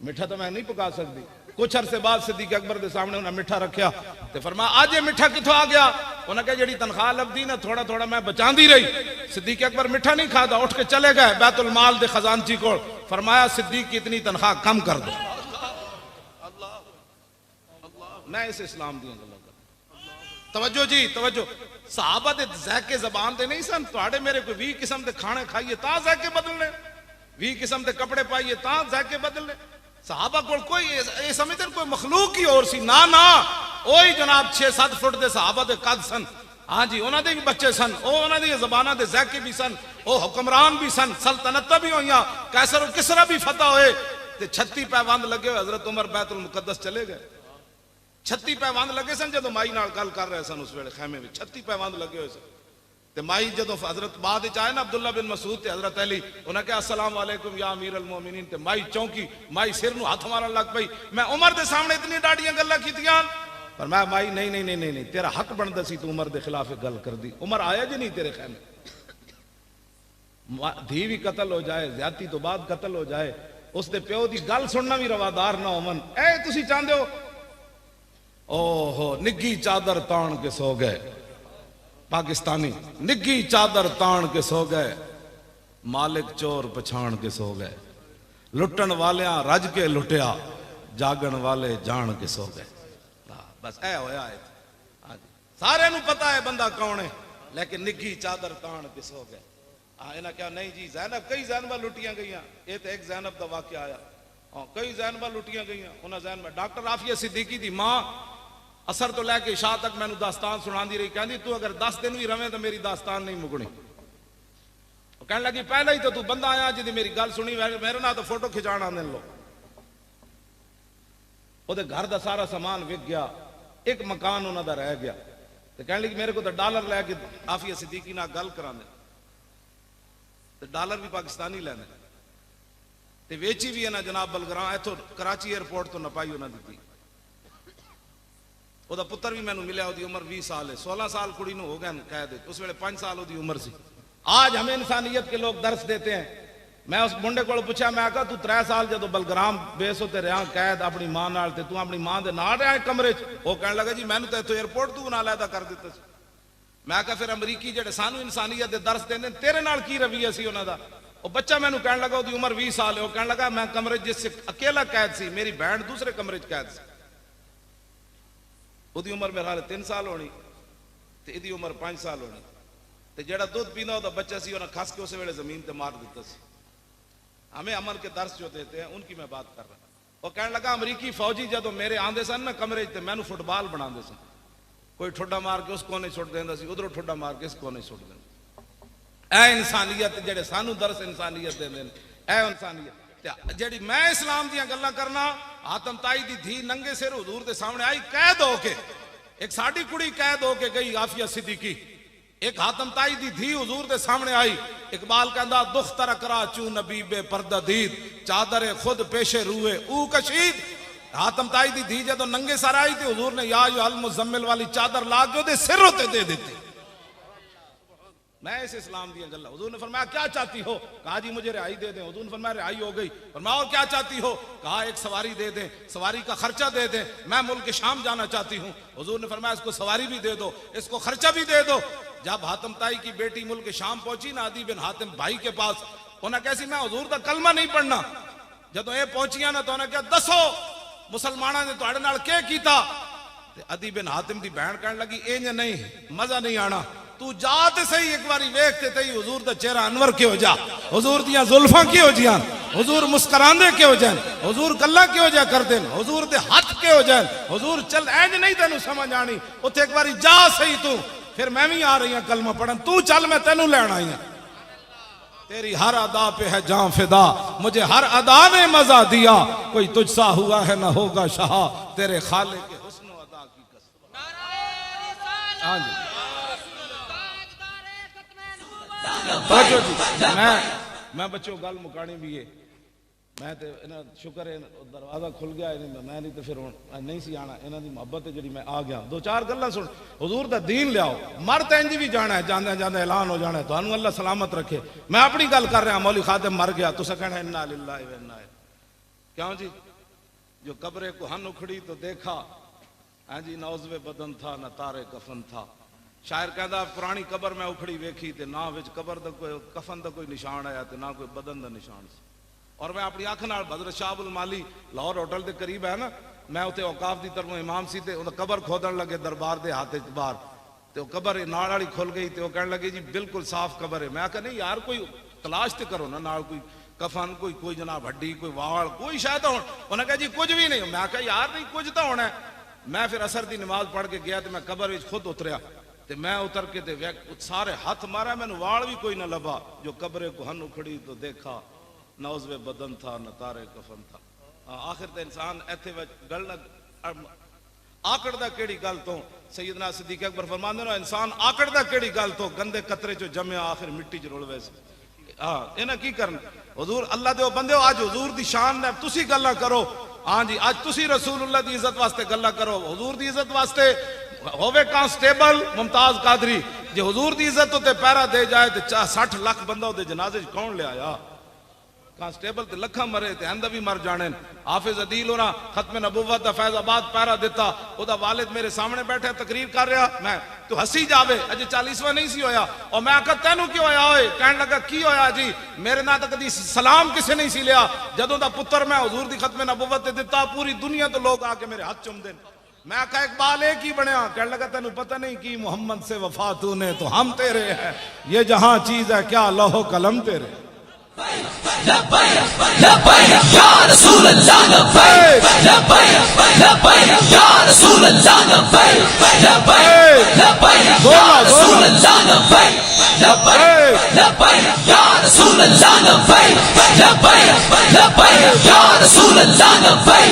میٹھا تو میں نہیں پکا سکتی. کچھ عرصے بعد صدیق اکبر دے سامنے انہاں میٹھا رکھیا تے فرمایا آج یہ میٹھا کتھوں آ گیا؟ انہاں کہا جڑی تنخواہ لبدی نا تھوڑا تھوڑا میں بچاندی رہی. صدیق اکبر میٹھا نہیں کھادا، اٹھ کے چلے گئے بیت المال دے خزانچی کو. فرمایا صدیق کی اتنی تنخواہ کم کر دو. میں اس اسلام دی گلاں کر. توجہ جی توجہ. صحابہ دے ذائقے زبان دے نہیں سن. تواڈے میرے کوئی 20 قسم دے کھانے کھائیے تا ذائقے بدلنے، 20 قسم دے کپڑے پائیے تا ذائقے بدلنے. صحابہ کو کوئی یہ سمجھتے کوئی مخلوق ہی اور سی نا نا. وہی جناب 6-7 فٹ دے صحابہ دے قد سن. ہاں جی انہاں دے بھی بچے سن، انہاں دے زباناں دے ذائقے بھی سن، وہ حکمران بھی سن، سلطنتاں بھی ہوئیاں، قیصر و کسریٰ بھی فتح ہوئے. تے 36 پیوند لگے ہوئے. حضرت عمر بیت المقدس چلے گئے. 36 پیوند لگے سن جدو مائی نال گل کر رہے سن اس ویلے خیمے میں. 36 پیوند لگے ہوئے سن. تے مائی جدو حضرت بعد وچ آئے نا عبداللہ بن مسعود تے حضرت علی، انہاں کہا السلام علیکم یا امیر المومنین. تے مائی چونکی، مائی سر نو ہاتھ مارن لگ پئی. میں عمر دے سامنے اتنی ڈاڈیاں گلاں کیتیاں پر میں مائی نہیں نہیں نہیں نہیں تیرا حق بندا سی تو عمر دے خلاف گل کر دی. عمر آیا جی نہیں تیرے خیمے. دھی بھی قتل ہو جائے، زیادتی تو بعد قتل ہو جائے، اس دے پیو دی گل سننا بھی روادار نہ ہون. اے تسی چاہندے ہو او ہو نگی چادر تان کے سو گئے. پاکستانی نگی چادر تان کے سو گئے، مالک چور پچھان کے سو گئے. لٹن والیاں رج کے لٹیا، جاگن والے جان کے سو گئے. بس اے ہویا ہے. سارے نو پتا ہے بندہ کون ہے، لیکن نگی چادر تان کے سو گئے. انہاں کیا نہیں جی زینب، کئی زینباں لٹیاں گئیاں. یہ تو ایک زینب دا واقعہ آیا. کئی زینباں لٹیاں گئیاں. انہاں زینب ڈاکٹر عافیہ صدیقی دی ماں اثر تو لے کے عشاء تک میں داستان سناندی رہی. کہندی تو اگر 10 دن بھی رہے تو میری داستان نہیں مکنی. کہنے لگی پہلے ہی تو بندہ آیا جی میری گل سنی میرے نال تو فوٹو کھچان آنے لو. وہ گھر دا سارا سامان وک گیا، ایک مکان انہوں دا رہ گیا. تو کہنے لگی میرے کو تو ڈالر لے کے عافیہ صدیقی نال گل کرانے. تو ڈالر بھی پاکستانی لینے تے ویچی بھی ہے نا جناب بلگراں ایتھوں کراچی ایئرپورٹ تو نپائی انہاں دتی. وہ پتر بھی مینوں ملیا، وہ عمر 20 سال ہے. 16 سال کڑی نو ہو گئے قید. اس ویلے 5 سال وہ عمر سی. آج ہمیں انسانیت کے لوگ درس دیتے ہیں. میں اس منڈے کو پوچھا، میں کہا تو 3 سال جدو بلگرام بیس ہوتے رہا قید اپنی ماں نال تے تو اپنی ماں دے نال رہا کمرے چ. وہ کہنے لگا جی میں نے تو ایئرپورٹ تو نہ علیحدہ کر دیتا سی. میں کہا پھر امریکی جڑے سانو انسانیت دے درس دیندے تیرے نال کی رویہ سی انہاں دا؟ وہ بچہ مینوں کہنے لگا وہ عمر 20 سال ہے. وہ کہنے لگا میں کمرے جس سے اکیلا قید سی، میری بہن دوسرے کمرے چ قید سی. وہ عمر میرے حال 3 سال ہونی تے ادی عمر 5 سال ہونی. تے جڑا دودھ پیندا وہ بچہ سی انہاں کھس کے اس ویلے زمین تے مار دیتا سی. ہمیں امن کے درس جو دیتے ہیں ان کی میں بات کر رہا ہوں. وہ کہنے لگا امریکی فوجی جدو میرے آندے سن نا کمرے تے مینوں فٹ بال بنا دے سن. کوئی ٹھڈا مار کے اس کونے چھوڑ دیندا سی، ادھروں ٹھڈا مار کے اس کونے چھوڑ دیندا. اے انسانیت جڑے سانو درس انسانیت دے دین، اے انسانیت جڑی میں اسلام دیاں گلاں کرنا. آتم تائی دی دھی ننگے سر حضور دے سامنے آئی قید ہو کے. ایک ساڑی کڑی قید ہو کے گئی عافیہ صدیقی, ایک حاتم تائی دی دھی حضور دے سامنے آئی. اقبال کہندا دختر اکرا چون نبی بے پردہ دید چادر خود پیشے روئے او کشید. حاتم تائی دی دھی جدو ننگے سر آئی تھی حضور نے یا ایھا المزمل والی چادر لا کے دے سر ہوتے دے دیتی. میں اس اسلام دیا گلا. حضور نے فرمایا کیا چاہتی ہو؟ کہا جی مجھے رہائی دے دیں. حضور نے فرمایا رہائی ہو گئی. فرمایا اور کیا چاہتی ہو؟ کہا ایک سواری دے دیں, سواری کا خرچہ دے دیں, میں ملک شام جانا چاہتی ہوں. حضور نے فرمایا اس کو سواری بھی دے دو, اس کو خرچہ بھی دے دو. جب حاتم تائی کی بیٹی ملک شام پہنچی نا عدی بن حاتم بھائی کے پاس, انہیں کیسی میں حضور دا کلمہ نہیں پڑھنا. جدو اے پہنچیاں نا تو انہیں کہا دسو مسلمانہ نے تواڈے نال کیا کیتا؟ عدی بن حاتم دی بہن کہنے لگی اینج نہیں, مزہ نہیں آنا, تو جا تے صحیح ایک باری ویکھتے تے حضور دا چہرہ انور کیوں جا, حضور دیاں زلفاں کیوں جیاں, حضور مسکراندے کیوں جان, حضور گلاں کیوں جا کردے, حضور دے ہاتھ کیوں جان, حضور چل اینج نہیں تینوں سمجھ آنی, اوتھے ایک باری جا صحیح تو. پھر میں بھی آ رہی ہوں کلمہ پڑھن, تو چل میں تینوں لین آئی ہوں. تیری ہر ادا پہ ہے جان فدا, مجھے ہر ادا نے مزہ دیا, کوئی تجھ سا ہوا ہے نہ ہوگا شہا, تیرے خالق کے حسن و ادا کی قسم. ہاں جی توجہ جی, میں بچوں گل مکانی بھی ہے. میں تے شکر ہے دروازہ کھل گیا, میں نہیں تو پھر نہیں سی آنا. انہاں دی محبت ہے جڑی میں آ گیا. دو چار گلاں سن, حضور دا دین لیاؤ, مر تے انج بھی جانا ہے, جاندے جاندے اعلان ہو جانا ہے, تانوں اللہ سلامت رکھے. میں اپنی گل کر رہا, مولوی خادم مر گیا, تساں کہنا انا للہ و انا الیہ. کیوں جی؟ جو قبر کوہن اکھڑی تو دیکھا, ہاں جی نہ عضو بدن تھا نہ تارے کفن تھا. شاعر کہندا پرانی قبر میں اکھڑی ویکھی تے نہ وچ قبر دا کوئی کفن دا کوئی نشان آیا تے نہ کوئی بدن دا نشان سی. اور میں اپنی آنکھ نال حضرت شاہب المالی لاہور ہوٹل دے قریب ہے نا, میں اتنے اوقاف دی طرف امام سی تے قبر کھودن لگے دربار دے ہاتھ باہر, تے وہ قبر نال والی کھل گئی تے وہ کہنے لگے جی بالکل صاف قبر ہے. میں کہا نہیں یار کوئی تلاش تے کرو نا, نال کوئی کفن, کوئی جناب ہڈی, کوئی وال, کوئی شاید ہو. انہوں نے کہا جی کچھ بھی نہیں. میں کہا یار نہیں کچھ تو ہونا ہے. میں پھر عصر دی نماز پڑھ کے گیا تے میں قبر وچ خود اتریا تے میں اتر کے تے سارے ہاتھ مارا, میں نے وال بھی کوئی نہ لبا. جو قبر کوہن اکھڑی تو دیکھا نہ عضو بدن تھا نہ تارے کفن تھا. آخر تے انسان ایتھے گل آکڑ دا کیڑی گل تو, سیدنا صدیق اکبر فرماندے نے انسان آکڑ دا کیڑی گل تو, گندے قطرے چو جمیا آخر مٹی چ رل ویسے. ہاں انہاں کی کرن, حضور اللہ دے بندے ہو, اج حضور دی شان نے تسی گلاں کرو. ہاں جی اج تسی رسول اللہ دی عزت واسطے گلاں کرو, حضور دی عزت واسطے ہووے کانسٹیبل ممتاز قادری, جے حضور دی عزت تے پیرا دے جائے تے 60 لاکھ بندہ دے جنازے کون لے آیا؟ کانسٹیبل تے لکھاں مرے تے اندہ بھی مر جانے. حافظ عدیل ہونا ختم نبوت دا فیض آباد پیرا دیتا, او دا والد میرے سامنے بیٹھے تقریر کر رہا, میں تو ہسی جاوے اجے 40واں نہیں سی ہویا. اور میں آکھا تینوں کی ہویا ہوئے؟ کہنے لگا کی ہویا جی, میرے نا تک دی سلام کسے نہیں سی لیا. جدوں دا پتر میں حضور دی ختم نبوت تے دیتا, پوری دنیا تو لوگ آ کے میرے ہاتھ چوم دین. میں آکھا اقبال ایک ہی بنیا. کہنے لگا تینوں پتہ نہیں کی محمد سے وفا تو نے تو ہم تیرے ہیں, یہ جہاں چیز ہے کیا لوح و قلم تیرے. لبیک لبیک یا رسول اللہ لبیک لبیک لبیک یا رسول اللہ لبیک لبیک لبیک یا رسول اللہ لبیک لبیک لبیک یا رسول اللہ لبیک لبیک لبیک یا رسول اللہ لبیک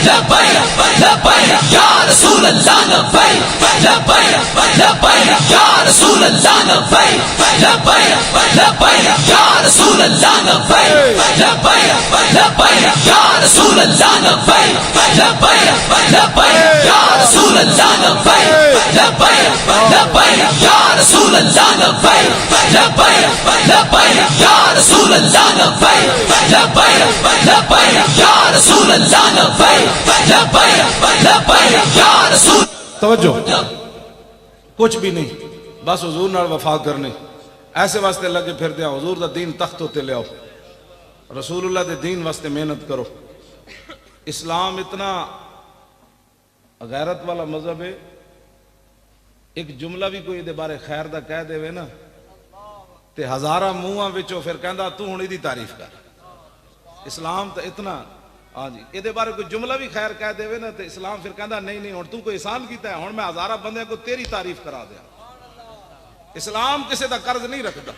لبیک لبیک یا رسول اللہ لبیک لبیک لبیک یا رسول اللہ لبیک لبیک لبیک یا رسول اللہ لبیک لبیک لبیک یا رسول اللہ لبیک لبیک لبیک یا رسول اللہ لبیک لبیک لبیک یا رسول اللہ لبیک لبیک لبیک یا رسول اللہ لبیک لبیک لبیک یا رسول اللہ لبیک لبیک لبیک یا رسول. توجہ, کچھ بھی نہیں, بس حضور نال وفا کرنے. ایسے واسطے لگے پھر دیا, حضور دا دین تختوں تے لے آؤ, رسول اللہ دے دین واسطے محنت کرو. اسلام اتنا غیرت والا مذہب ہے, ایک جملہ بھی کوئی دے بارے خیر دا کہہ دے وے نا تے ہزارہ منہاں وچوں پھر کہندا تو ہن دی تعریف کر. اسلام تو اتنا, ہاں جی یہ دے بارے کوئی جملہ بھی خیر کہہ دے وے نا تے اسلام پھر کہندا نہیں نہیں ہن تو کوئی احسان کیتا ہے, ہن میں ہزارہ بندے کو تیری تعریف کرا دیا. اسلام کسے دا قرض نہیں رکھتا,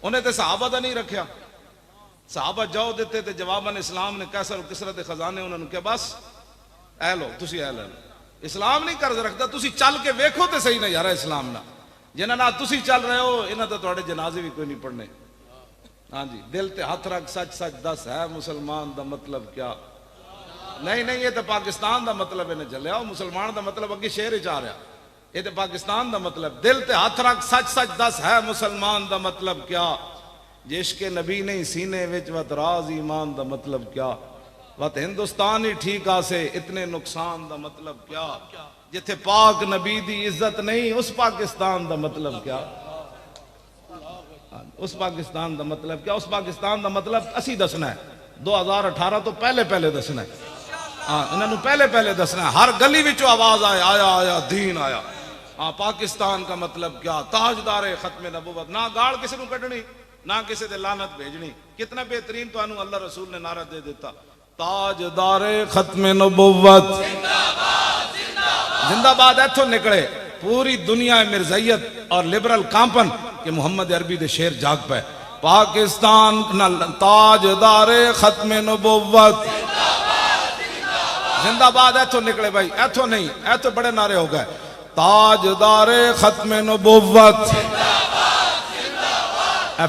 انہیں تے صحابہ دا نہیں رکھیا. صحابہ جاؤ دیتے تے جواباً اسلام نے کیسر و کسرت خزانے انہوں نے کہ بس اے لو تسی اے لے لو اسلام نہیں قرض رکھتا تسی چل کے ویکھو تے صحیح نہ یار اسلام نہ جنہاں نال تسی چل رہے ہو انہاں تے تواڈے جنازے بھی کوئی نہیں پڑھنے ہاں جی دل تے ہاتھ رکھ سچ سچ دس ہے مسلمان دا مطلب کیا نہیں یہ تو پاکستان دا مطلب ہے نہ چلیا مسلمان دا مطلب اگے شہر چ آ رہا یہ تو پاکستان دا مطلب دل تے ہاتھ رکھ سچ سچ دس ہے مسلمان دا مطلب کیا عشق نبی نہیں سینے وچ وت راز ایمان دا مطلب کیا وت ہندوستان ہی ٹھیک آسے اتنے نقصان دا مطلب کیا جتھے پاک نبی دی عزت نہیں اس پاکستان دا مطلب کیا اس پاکستان دا مطلب کیا اس پاکستان دا مطلب اسی دسنا ہے 2018 تو پہلے دسنا ہے ہاں انہوں نے پہلے دسنا ہے ہر گلی وچوں آواز آیا دین آیا ہاں پاکستان کا مطلب کیا تاجدار ختم نبوت نہ گاڑ کسی نو کڈنی نہ کسی دے لعنت بھیجنی کتنا بہترین تو انہوں اللہ رسول نے نعرہ دے دیتا تاجدار ختم نبوت زندہ باد ایتھوں نکلے پوری دنیا مرزائیت اور لبرل کامپن کہ محمد عربی دے شیر جاگ پہ پاکستان تاجدار ختم نبوت زندہ باد ایتھوں نکلے بھائی ایتھوں نہیں ایتھوں بڑے نعرے ہو گئے تاجدار ختم نبوت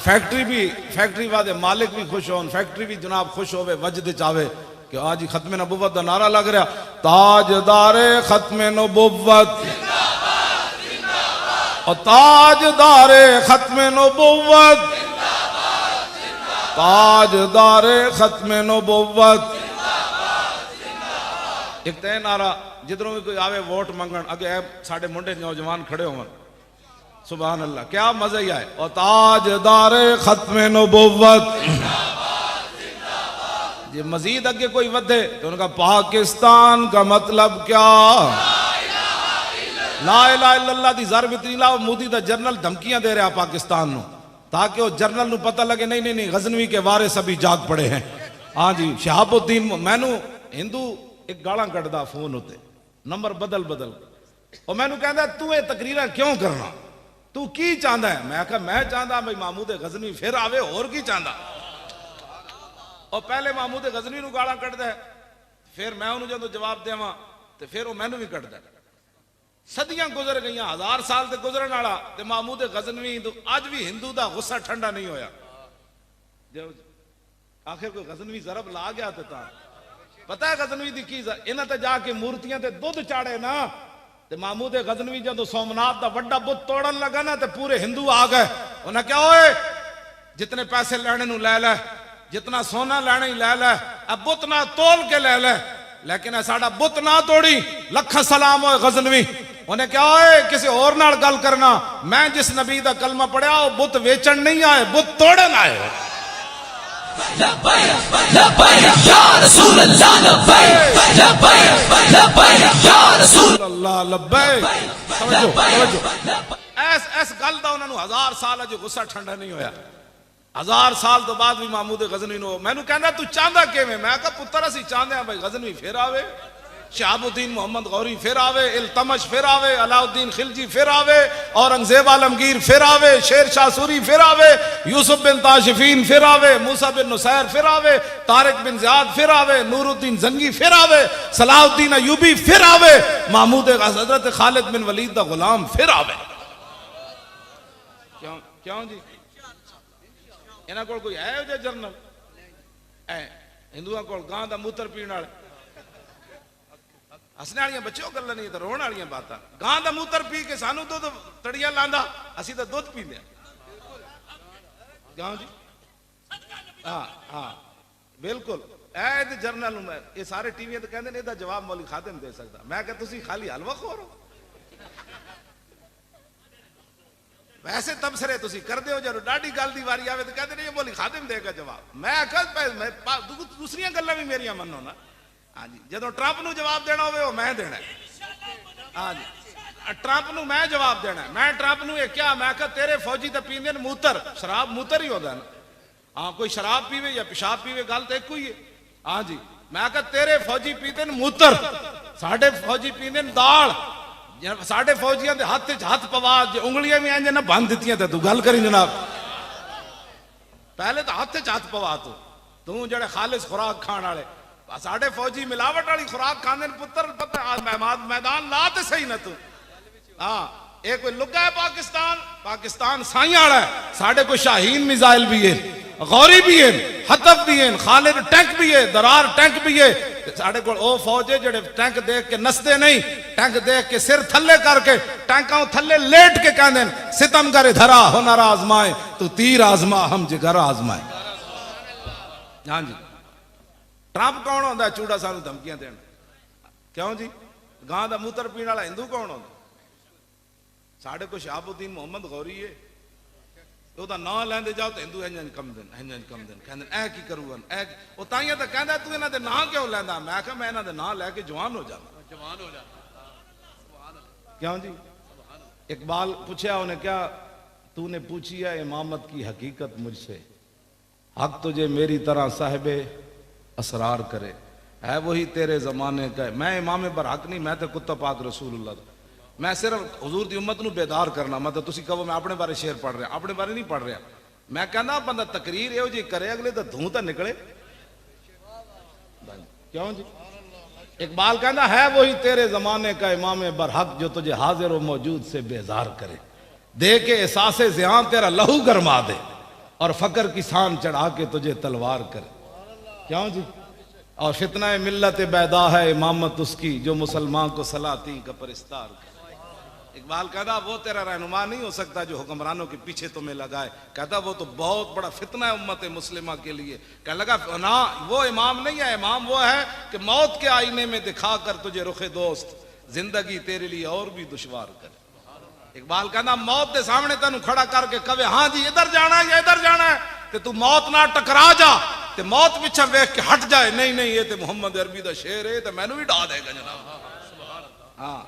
فیکٹری والے مالک بھی خوش ہون فیکٹری بھی جناب خوش ہوئے وجد چاہے کہ آج ہی ختم نبوت دا نعرہ لگ رہا تاجدار ختم نبوت اور تاجدار ختم نبوت تاجدار ختم نبوت ایک تے نعرہ جدروں بھی کوئی آوے ووٹ منگن اگے اے ساڑھے منڈے نوجوان کھڑے ہوں سبحان اللہ کیا مزہ ہی آئے اور تاجدار ختم نبوت یہ مزید اگے کوئی ودھے تو انہوں نے کہا پاکستان کا مطلب کیا لا الہ الا اللہ دی ضرب اتنی لا مودی دا جرنل دھمکیاں دے رہا پاکستان نو تاکہ وہ جرنل نو پتہ لگے نہیں غزنوی کے وارث ابھی جاگ پڑے ہیں ہاں جی شہاب الدین میں نو ہندو ایک گاڑاں کٹدا فون ہوتے نمبر بدل اور میں نو کہندا تو یہ تقریرہ کیوں کرنا تو کی چاہندا ہے میں کہا میں چاہندا بھئی محمود غزنوی پھر آوے اور کی چاہندا اور پہلے محمود غزنوی نو گاڑاں کٹدا ہے پھر میں انہوں جدوں جواب دیواں تے پھر وہ مینوں بھی کٹدا ہے صدیاں گزر گئیاں 1000 سال تے گزرن والا تے محمود غزنوی اج بھی ہندو دا غصہ ٹھنڈا نہیں ہویا آخر کوئی غزنوی ضرب لا گیا تا پتہ ہے غزنوی دی کی انہاں تے جا کے مورتیاں تے دودھ چاڑے نا تے محمود غزنوی جدوں سومناتھ دا وڈا بت توڑن لگا نا تے پورے ہندو آ گئے انہاں کیا ہوئے جتنے پیسے لینے نو لے لے جتنا سونا لینے ہی لے لے اب بت نہ تول کے لے لے لیکن ساڑا بت نہ توڑی لکھ سلام ہوئے غزنوی انہیں کیا ہوئے کسی اور نال گل کرنا میں جس نبی دا کلمہ پڑھیا وہ بت ویچن نہیں آئے بت توڑن آئے لبیک لبیک یا رسول اللہ لبیک لبیک لبیک یا رسول اللہ لبیک توجہ ایس گل دا انہوں نے 1000 سال جو غصہ ٹھنڈا نہیں ہویا 1000 سال تو بعد بھی محمود غزنوی نو میں نو کہندا تو چاہندا کیویں میں کہا پتر اسی چاہندے ہیں بھائی غزنوی پھر آوے شہاب الدین محمد غوری پھر آوے التمش پھر آوے علاء الدین خلجی پھر آوے اورنگزیب عالمگیر پھر آوے شیر شاہ سوری پھر آوے یوسف بن تاشفین پھر آوے موسیٰ بن نصیر پھر آوے طارق بن زیاد پھر آوے نور الدین زنگی پھر آوے صلاح الدین ایوبی پھر آوے محمود حضرت خالد بن ولید دا غلام پھر آوے کیوں جی انہاں کول کوئی ہے جو جرنل اے ہندوؤں کول گاں دا موتر پین والے ہسنے والیاں بچوں گلاں نہیں تے رون والیاں باتاں گاں دا موتر پی کے سانو دودھ تڑیاں لاندا اسی تے دودھ پیندے گاں جی ہاں بالکل اے تے جرنل میں یہ سارے ٹی وی تے کہندے نے دا جواب مولوی خادم دے سکدا میں کہ تسی خالی حلوہ خور ہو ویسے تبصرے تسی کر دے ہو جب ڈاڈی گل دی واری آوے تو کہتے نہیں مولوی خادم دے گا جواب میں دوسریاں گلاں بھی میریاں منو نا ہاں جی جدوں ٹرمپ نو جواب دینا ہوئے وہ میں دینا ہے ہاں جی ٹرمپ نو میں جواب دینا ہے میں ٹرمپ نو یہ کیا میں کہا تیرے فوجی تے پیندے نے موتر شراب موتر ہی ہوتا ہے نا ہاں کوئی شراب پیوے یا پیشاب پیوے گل تو ایک ہوئی ہے ہاں جی میں کہا تیرے فوجی پیندے نے موتر ساڈے فوجی پیندے نے دال ساڑھے فوجیاں دے ہاتھ پوا انگلیاں بھی آئیں نہ بند دیتیاں تے تو گل کریں جناب پہلے تو ہاتھ پوا تو جڑے خالص خوراک کھان والے ساڈے فوجی ملاوٹ والی خوراک کھاندے پتر پتہ میدان لا تے صحیح نہ تو ہاں ایک کوئی لگا ہے پاکستان سائیں والا ہے ساڈے کوئی شاہین میزائل بھی ہے غوری بھی ہے حطب بھی ہے خالد ٹینک بھی ہے درار ٹینک بھی ہے ساڈے کول او فوج ہے جڑے ٹینک دیکھ کے نسدے نہیں ٹینک دیکھ کے سر تھلے کر کے ٹینکاں تھلے لیٹ کے کہندے ستم کرے دھرا ہنر آزمائے تو تیر آزما ہم جگر آزمائے ہاں جی ٹرمپ کون ہوندا چوڑا سانو دھمکیاں دین کیوں جی گاں دا موتر پین والا ہندو کون ہوندا ساڑھے کو شہاب الدین محمد غوری ہے وہ دا نام لیندے جاؤ تو ہندو ہنجن کم دن کہندے اے کی کرو گن اے وہ تائیاں تے کہندا تو انہاں دے نام کیوں لیندا میں کہا میں انہاں دے نام لے کے جوان ہو جانا کیوں جی اقبال پوچھا انہیں کیا تو نے پوچھی ہے امامت کی حقیقت مجھ سے حق تجھے میری طرح صاحب اسرار کرے ہے وہی تیرے زمانے کا میں امام برحق نہیں میں تے کتا پاک رسول اللہ میں صرف حضور دی امت نو بیدار کرنا مطلب تسی کہو میں اپنے بارے شعر پڑھ رہا اپنے بارے نہیں پڑھ رہا میں کہنا بندہ تقریر یہ جی کرے اگلے تو دھوں تا نکلے کیوں جی اقبال کہنا ہے وہی تیرے زمانے کا امام برحق جو تجھے حاضر و موجود سے بیزار کرے دے کے احساس زیاں تیرا لہو گرما دے اور فقر کی سان چڑھا کے تجھے تلوار کرے کیوں جی اور فتنہ ملت بیدا ہے امامت اس کی جو مسلمان کو سلاطین کا پرستار کرے اقبال کہتا وہ تیرا رہنما نہیں ہو سکتا جو حکمرانوں کے پیچھے تمہیں لگائے کہتا وہ تو بہت بڑا فتنہ ہے امت مسلمہ کے لیے کہنے لگا نا وہ امام نہیں ہے امام وہ ہے کہ موت کے آئینے میں دکھا کر تجھے رخ دوست زندگی تیرے لیے اور بھی دشوار کرے اقبال کہنا موت دے سامنے تینوں کھڑا کر کے کہے ہاں جی ادھر جانا ہے یا ادھر جانا ہے کہ تو موت نہ ٹکرا جا تے موت پیچھے ویکھ کے ہٹ جائے نہیں یہ تے محمد عربی دا شعر ہے تے مینوں بھی ڈا دے گا جناب ہاں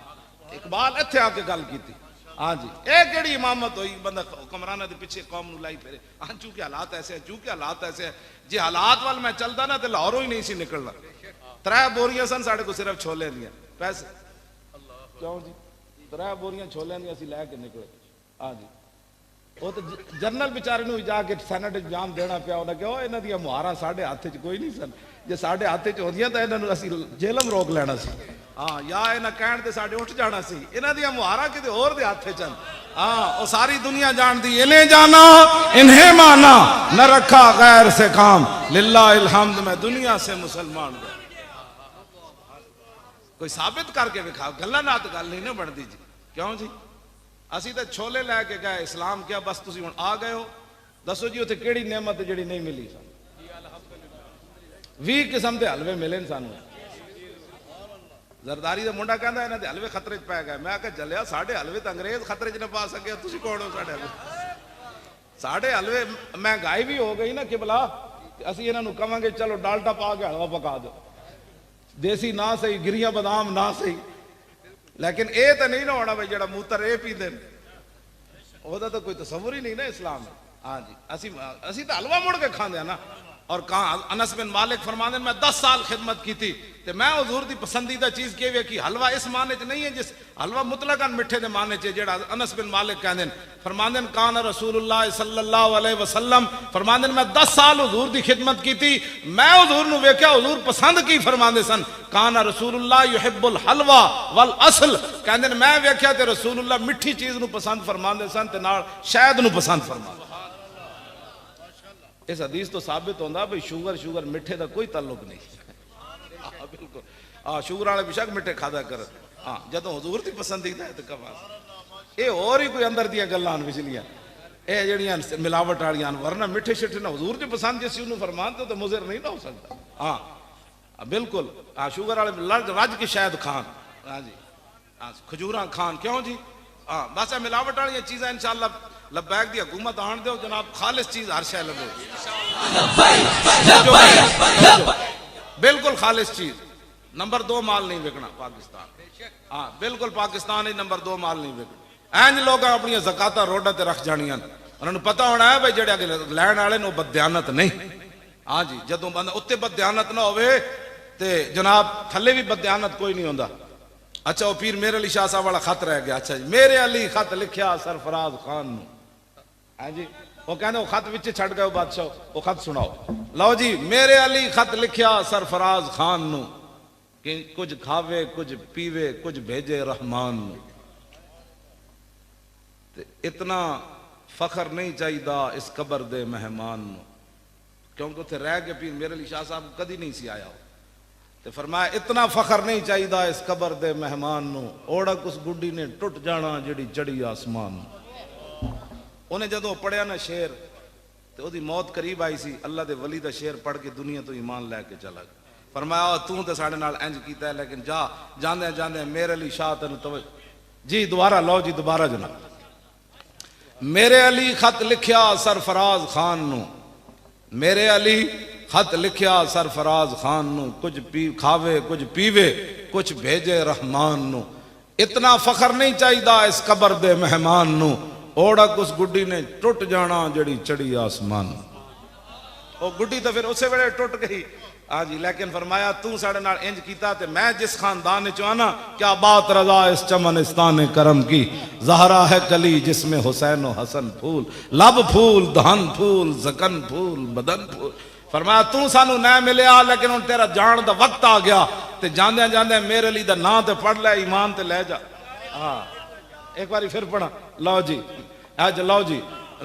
اقبال ایتھے آ کے گل کیتی ہاں جی اے کیڑی امامت ہوئی بندہ حکمرانہ دے پیچھے قوم نو لائی پھرے ہاں چونکہ حالات ایسے ہیں جی حالات وال میں چلدا نا تے لاہوروں ہی نہیں سی نکلنا 3 بوریاں سن ساڈے کو صرف چھولے دیاں پیسے کیوں جی 3 بوریاں چھولے دیاں سی لے کے نکلے ہاں جی وہ تو جنرل بیچارے نو جا کے سینٹ ایگزام دینا پیا انہاں کہ انہاں دیاں مہاراں ساڈے ہاتھ وچ کوئی نہیں سن جے ساڈے ہاتھ وچ ہوندیاں تے انہاں نو اسی جیلم روک لینا سی ہاں یا انہاں کہن تے ساڈے اٹھ جانا سی انہاں دیاں مہاراں کتے اور دے ہاتھ وچ ہاں او ساری دنیا جان دی انہیں جانا انہیں مانا نہ رکھا غیر سے کام للہ الحمد میں دنیا سے مسلمان گیا کوئی ثابت کر کے دکھاؤ گلاں نہ تے گل نہیں نہ بندی جی کیوں جی اسی تے چھولے لے کے گئے اسلام کیا بس تسی ہن آ گئے ہو دسو جی اوتھے کیڑی نعمت جڑی نہیں ملی سانو 20 قسم دے حلوے ملے سانو زرداری دا منڈا کہندا انہاں دے حلوے خطرے وچ پے گئے میں کہ جلیا ساڈے حلوے تے انگریز خطرے وچ نہ پا سکے تسی کون ہو ساڈے حلوے مہنگائی بھی ہو گئی نا کہ بلا اسی انہاں نو کہاں گے چلو ڈالٹا پا کے حلوہ پکا دو دیسی نہ صحیح گریاں بادام نہ صحیح لیکن اے تے نہیں نہ ہونا بھائی جڑا موتر اے پی دین او دا تو کوئی تصور ہی نہیں نا اسلام ہاں جی اسی تے حلوہ مڑ کے کھاندے نا اور کہاں انس بن مالک فرماندے میں 10 سال خدمت کی تھی تے میں حضور دی پسندیدہ چیز کی ہوئی کہ حلوہ اس معنی چ نہیں ہے جس حلوہ مطلقاً مٹھے دے معنی چ جڑا انس بن مالک کہندے فرماندے کان رسول اللہ صلی اللہ علیہ وسلم فرماندے میں 10 سال حضور دی خدمت کی تھی میں حضور نو ویکھیا حضور پسند کی فرماندے سن کان رسول اللہ یحب الحلوہ والاصل کہندے میں ویکھیا تے رسول اللہ مٹھی چیز نو پسند فرماندے سن تے نال شہد نو پسند فرماندے اس حدیث تو ثابت ہوندہ بھئی شوگر مٹھے دا کوئی تعلق نہیں بالکل شوگر والے بشک مٹھے کھادا کر جدوں حضور دی پسندیدہ ہے تے کباس اے اور ہی کوئی اندر دیاں گلاں وچلیاں اے جڑیاں ملاوٹ والیاں ورنہ مٹھے شٹھے نہ حضور دی پسند جس نوں فرمان تو مضر نہیں نہ ہو سکتا ہاں بالکل شوگر والے رج کے شاید کھان ہاں جی کھجوراں کھان کیوں جی بس ملاوٹ والیاں چیزاں انشاءاللہ لبیک دی حکومت آن دیو جناب خالص چیز ہر شے لگو بالکل خالص چیز نمبر 2 مال نہیں وکنا پاکستان بالکل پاکستان ہی نمبر 2 مال نہیں وکنا اینج لوگ اپنی زکاتاں روڈاں تے رکھ جانیاں انہاں نوں پتہ ہونا ہے بھئی جڑے اگے لین والے نو بددیانت نہیں ہاں جی جدوں بندہ اوتے بددیانت نہ ہوے تے جناب تھلے بھی بددیانت کوئی نہیں ہوندا اچھا وہ پیر میرے علی شاہ صاحب والا خط رہ گیا اچھا جی میرے علی خط لکھیا سرفراز خان نو ہاں جی وہ کہنے وہ خط وچ چھڑ گئے بادشاہ وہ خط سناؤ لو جی میرے علی خط لکھیا سرفراز خان نو کہ کچھ کھاوے کچھ پیوے کچھ بھیجے رحمان نو اتنا فخر نہیں چاہیدا اس قبر دے مہمان نو کیونکہ اتنے رہ کے پیر میرے علی شاہ صاحب کدی نہیں سی آیا تے فرمایا اتنا فخر نہیں چاہیدا اس قبر دے مہمان نو اوڑک اس گڈی نے ٹوٹ جانا جڑی چڑھی آسمان نو انہیں جدو پڑھیا نا شعر تے او دی موت قریب آئی سی اللہ دے ولی دا شعر پڑھ کے دنیا تو ایمان لے کے چلا گیا فرمایا تو تے ساڑھے نال انج کیتا ہے لیکن جاندے جاندے میرے علی شاہ تینوں توجہ جی دوبارہ لو جی دوبارہ جناب میرے علی خط لکھیا سرفراز خان نو میرے علی خط لکھیا سرفراز خان نو کچھ کھاوے کچھ پیوے کچھ بھیجے رحمان نو اتنا فخر نہیں چاہیدا اس قبر دے مہمان نو اوڑک اس گڈی نے ٹوٹ جانا جڑی چڑھی آسمان وہ گڈی تو پھر اسے ویلے ٹوٹ گئی ہاں جی لیکن فرمایا تو ساڑھے نال انج کیتا تے میں جس خاندان نے چوانا کیا بات رضا اس چمنستان کرم کی زہرا ہے کلی جس میں حسین و حسن پھول لب پھول دہن پھول زکن پھول بدن پھول فرمایا تو سانو نہ ملیا لیکن ان تیرا جان دا وقت آ گیا تے جاندے جاندے میرے لی دا نا تے پڑھ لے ایمان تے لے جا ہاں ایک باری پھر پڑھا لو جی آج لو جی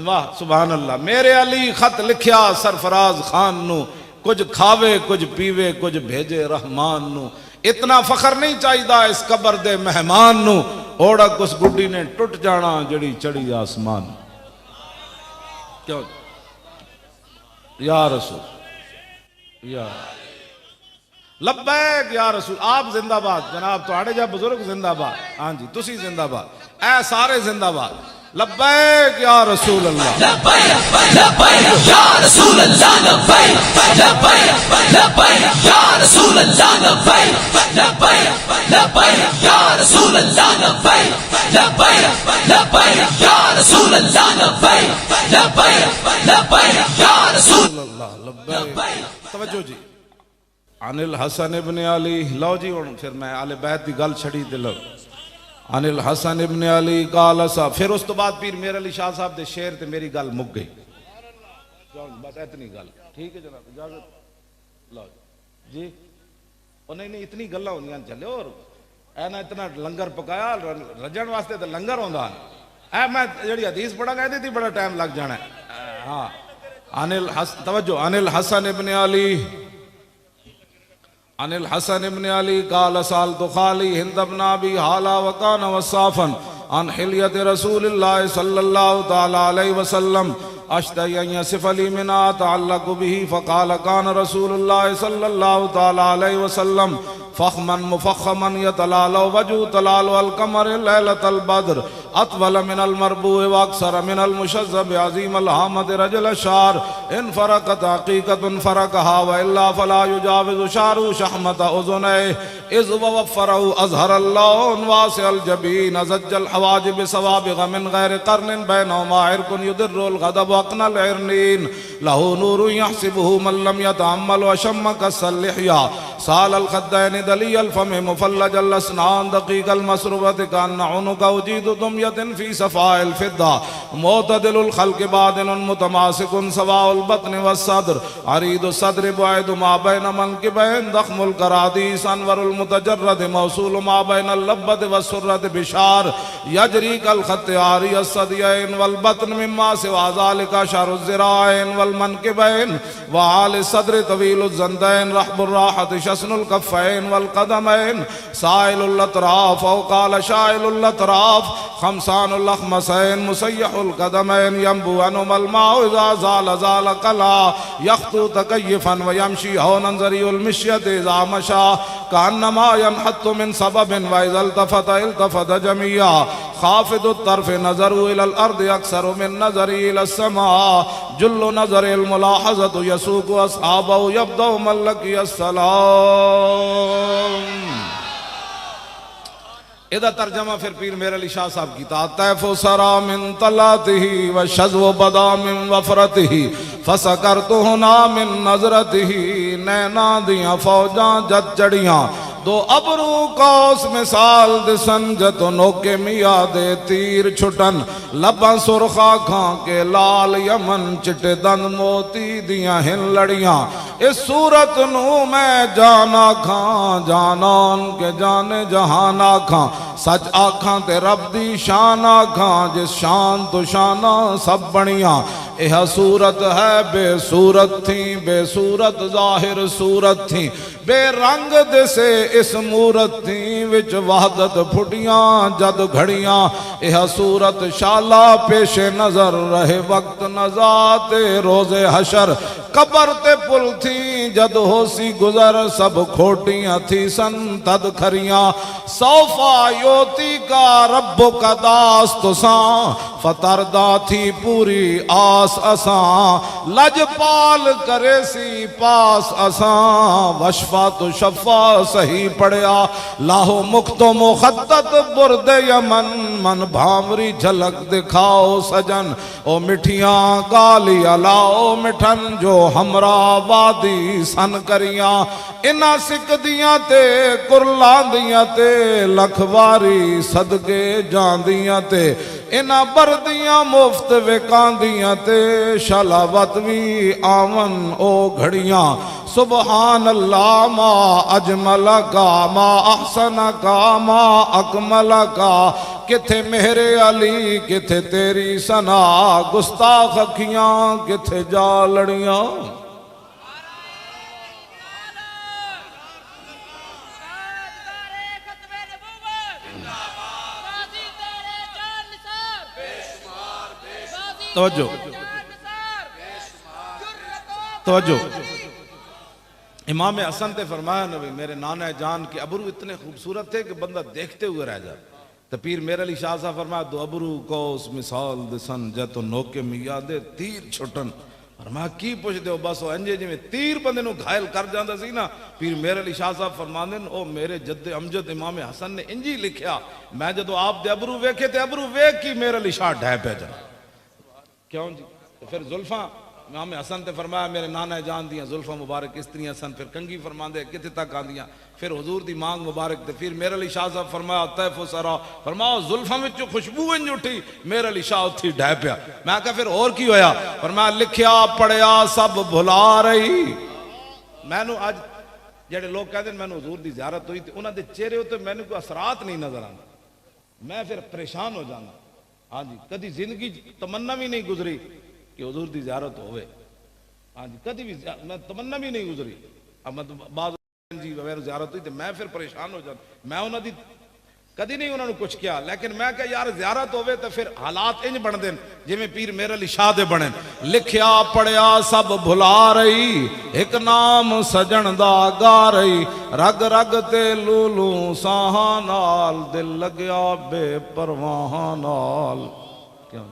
واہ سبحان اللہ میرے علی خط لکھیا سرفراز خان نو کچھ کھاوے کچھ پیوے کچھ بھیجے رحمان نو اتنا فخر نہیں چاہیدا اس قبر دے مہمان نو اوڑک اس گڈی نے ٹوٹ جانا جڑی چڑھی آسمان کیوں یا رسول یا لبیک یا رسول آپ زندہ باد جناب تواڈے جا بزرگ زندہ باد ہاں جی تسی زندہ باد اے سارے زندہ باد لبیک یا رسول اللہ لبیک لبیک یا رسول اللہ لبیک لبیک لبیک یا رسول اللہ لبیک لبیک لبیک یا رسول اللہ لبیک لبیک لبیک یا رسول اللہ لبیک لبیک لبیک یا رسول اللہ لبیک توجہ جی عن الحسن ابن علی لو جی پھر میں آل بیت دی گل چھڑی تے لو عن الحسن ابن علی قال سا پھر اس تو بعد پیر میرے علی شاہ صاحب دے شعر تے میری گل مک گئی بس اتنی گل ٹھیک ہے جناب اجازت لو جی او نہیں اتنی گلاں ہوندیاں چلے اور اے نا اتنا لنگر پکایا رجن واسطے تے لنگر ہوندا اے میں جڑی حدیث پڑھا گئے تھی بڑا ٹائم لگ جانا ہے ہاں عن الحسن توجہ عن الحسن ابن علی عن الحسن ابن علی قال سالت خالی ہند ابن ابی حالا وکان وصافا عن حلیت رسول اللہ صلی اللہ تعالی علیہ وسلم اشتہی ان یصف لی منا تعلق به فقال کان رسول اللہ صلی اللہ تعالی علیہ وسلم فخما مفخما يتلالو وجه تلال القمر ليلة البدر اطول من المربوع واكثر من المشذب عظيم الهامة رجل الشعر ان فرقت حقيقة فرقها والا فلا يجاوز شعر شحمة اذنيه اذ ووفره ازهر اللون واسع الجبين زج الحواجب سوابغ من غير قرن بينهما عرق يدر الغضب واقنى العرنين له نور يحسبه من لم يتعمل وشم كالسلحيا سال الخدين دلي الفم مفلج الاسنان دقيق المسروبة كان عنق وجيد دمية في صفاء الفضة معتدل الخلق بادن متماسك سواء البطن والصدر عريض الصدر بعيد ما بين منكبين ضخم الكراديس انور المتجرد موصول ما بين اللبة والسرة بشار يجري كالخط عاري الصديين والبطن مما سوى ذلك شعر الذراعين والمنكبين وعالي الصدر طويل الزندين رحب الراحة شسن الكفين والقدمين سائل الاطراف او قال شائل الاطراف خمسان الاخمسين مسيح القدمين ينبو عنهم الماء اذا زال زال قلا يخطو تكيفا ويمشي هونا ذري المشية اذا مشى كأنما ينحط من سبب واذا التفت التفت جميعا خافض الطرف نظر الى الارض اكثر من نظر الى السماء جل نظر الملاحظة يسوق اصحابه يبدأ من لقي السلام ادھا ترجمہ پھر پیر میرے علی شاہ صاحب کی طیف سرا من طلاته وشذو بدا من وفرته فسکرت ہنا من نظرته نینا دیاں فوجاں جد چڑیاں دو ابرو کوس مثال دسن جتو نوکے میاں دے تیر چھٹن لباں سرخا کھاں کے لال یمن چٹے دن موتی دیاں ہن لڑیاں اس صورت نو میں جانا کھاں جانان کے جانے جہانا کھاں سچ آکھاں تے رب دی شان آکھاں جس شان تو شانہ سب بڑیاں یہ صورت ہے بے صورت تھی بے صورت ظاہر صورت تھی بے رنگ دسے اس مورت تھی وچ وحدت پھٹیاں جد گھڑیاں یہ صورت شالا پیش نظر رہے وقت نزات روز حشر قبر تے پل تھی جد ہو سی گزر سب کھوٹیاں تھی سن تد کھریاں سوفا یوتی کا رب کا داست ساں فتردہ تھی پوری آس اساں لج پال کرے سی پاس اساں وشفا تو شفا صحیح پڑیا لاہو مخت و مخطط برد یمن من بھامری جھلک دکھاؤ سجن او مٹھیاں گالی الاؤ مٹھن جو ہمراہ وادی سن کریاں انہاں سکھ دیاں تے کرلان دیاں تے لکھواری صدقے جان دیاں تے انہاں بردیاں مفت وکان دیاں تے شلاوت بھی آون او گھڑیاں سبحان اللہ ما اجمل کا ما احسن کا ما اکمل کا کتھے مہر علی کتھے تیری ثنا گستاخ اکھیاں کتھے جا لڑیاں توجہ توجہ امام حسن تے فرمایا نبی میرے نانا جان کے ابرو اتنے خوبصورت تھے کہ بندہ دیکھتے ہوئے رہ جائے تو پیر میرے علی شاہ صاحب فرمایا دو ابرو کوس مثال دسن جتو نوکے میاں دے تیر چھٹن فرمایا کی پوچھ دے ہو بس وہ انجے جی میں تیر بندے نو گھائل کر جاندہ سی نا پیر میرے علی شاہ صاحب فرماندے او میرے جد امجد امام حسن نے انجی لکھیا میں جدو آپ دے ابرو ویکھے تے ابرو ویکھ کی میرے علی شاہ ڈھائے پہ جا کیوں جی پھر زلفاں امام حسن تے فرمایا میرے نانا جان دیاں زلفاں مبارک اس طرح سن پھر کنگھی فرماندے کتے تک آندیاں پھر حضور دی مانگ مبارک تے پھر میرے علی شاہ صاحب فرمایا طیف و سرا فرمایا زلفاں میں جو خوشبو انج اٹھی میرے علی شاہ اتھی ڈھائے پیا میں کہا پھر اور کی ہویا فرمایا لکھیا پڑھیا سب بھلا رہی میں نو آج جڑے لوگ کہتے ہیں میں نو حضور دی زیارت ہوئی تھی انہاں دے چہرے ہوتے میں نے کوئی اثرات نہیں نظر آنا میں پھر پریشان ہو جانا ہاں جی کدی زندگی تمنا بھی نہیں گزری کہ حضور دی زیارت ہوئے ہاں جی کدی بھی میں تمنا بھی نہیں گزری اب بعض جی وغیرہ زیارت ہوئی تو میں پھر پریشان ہو جاتا میں انہوں دی کدی نہیں انہوں نے کچھ کیا لیکن میں کہ یار زیارت ہوئے تو پھر حالات انج بن دیں جی میں پیر میرے علی شاہ دے بنیں لکھیا پڑھیا سب بھلا رہی ایک نام سجن دا گا رہی رگ رگ تے لولوں ساہاں نال دل لگیا بے پرواہاں نال کیا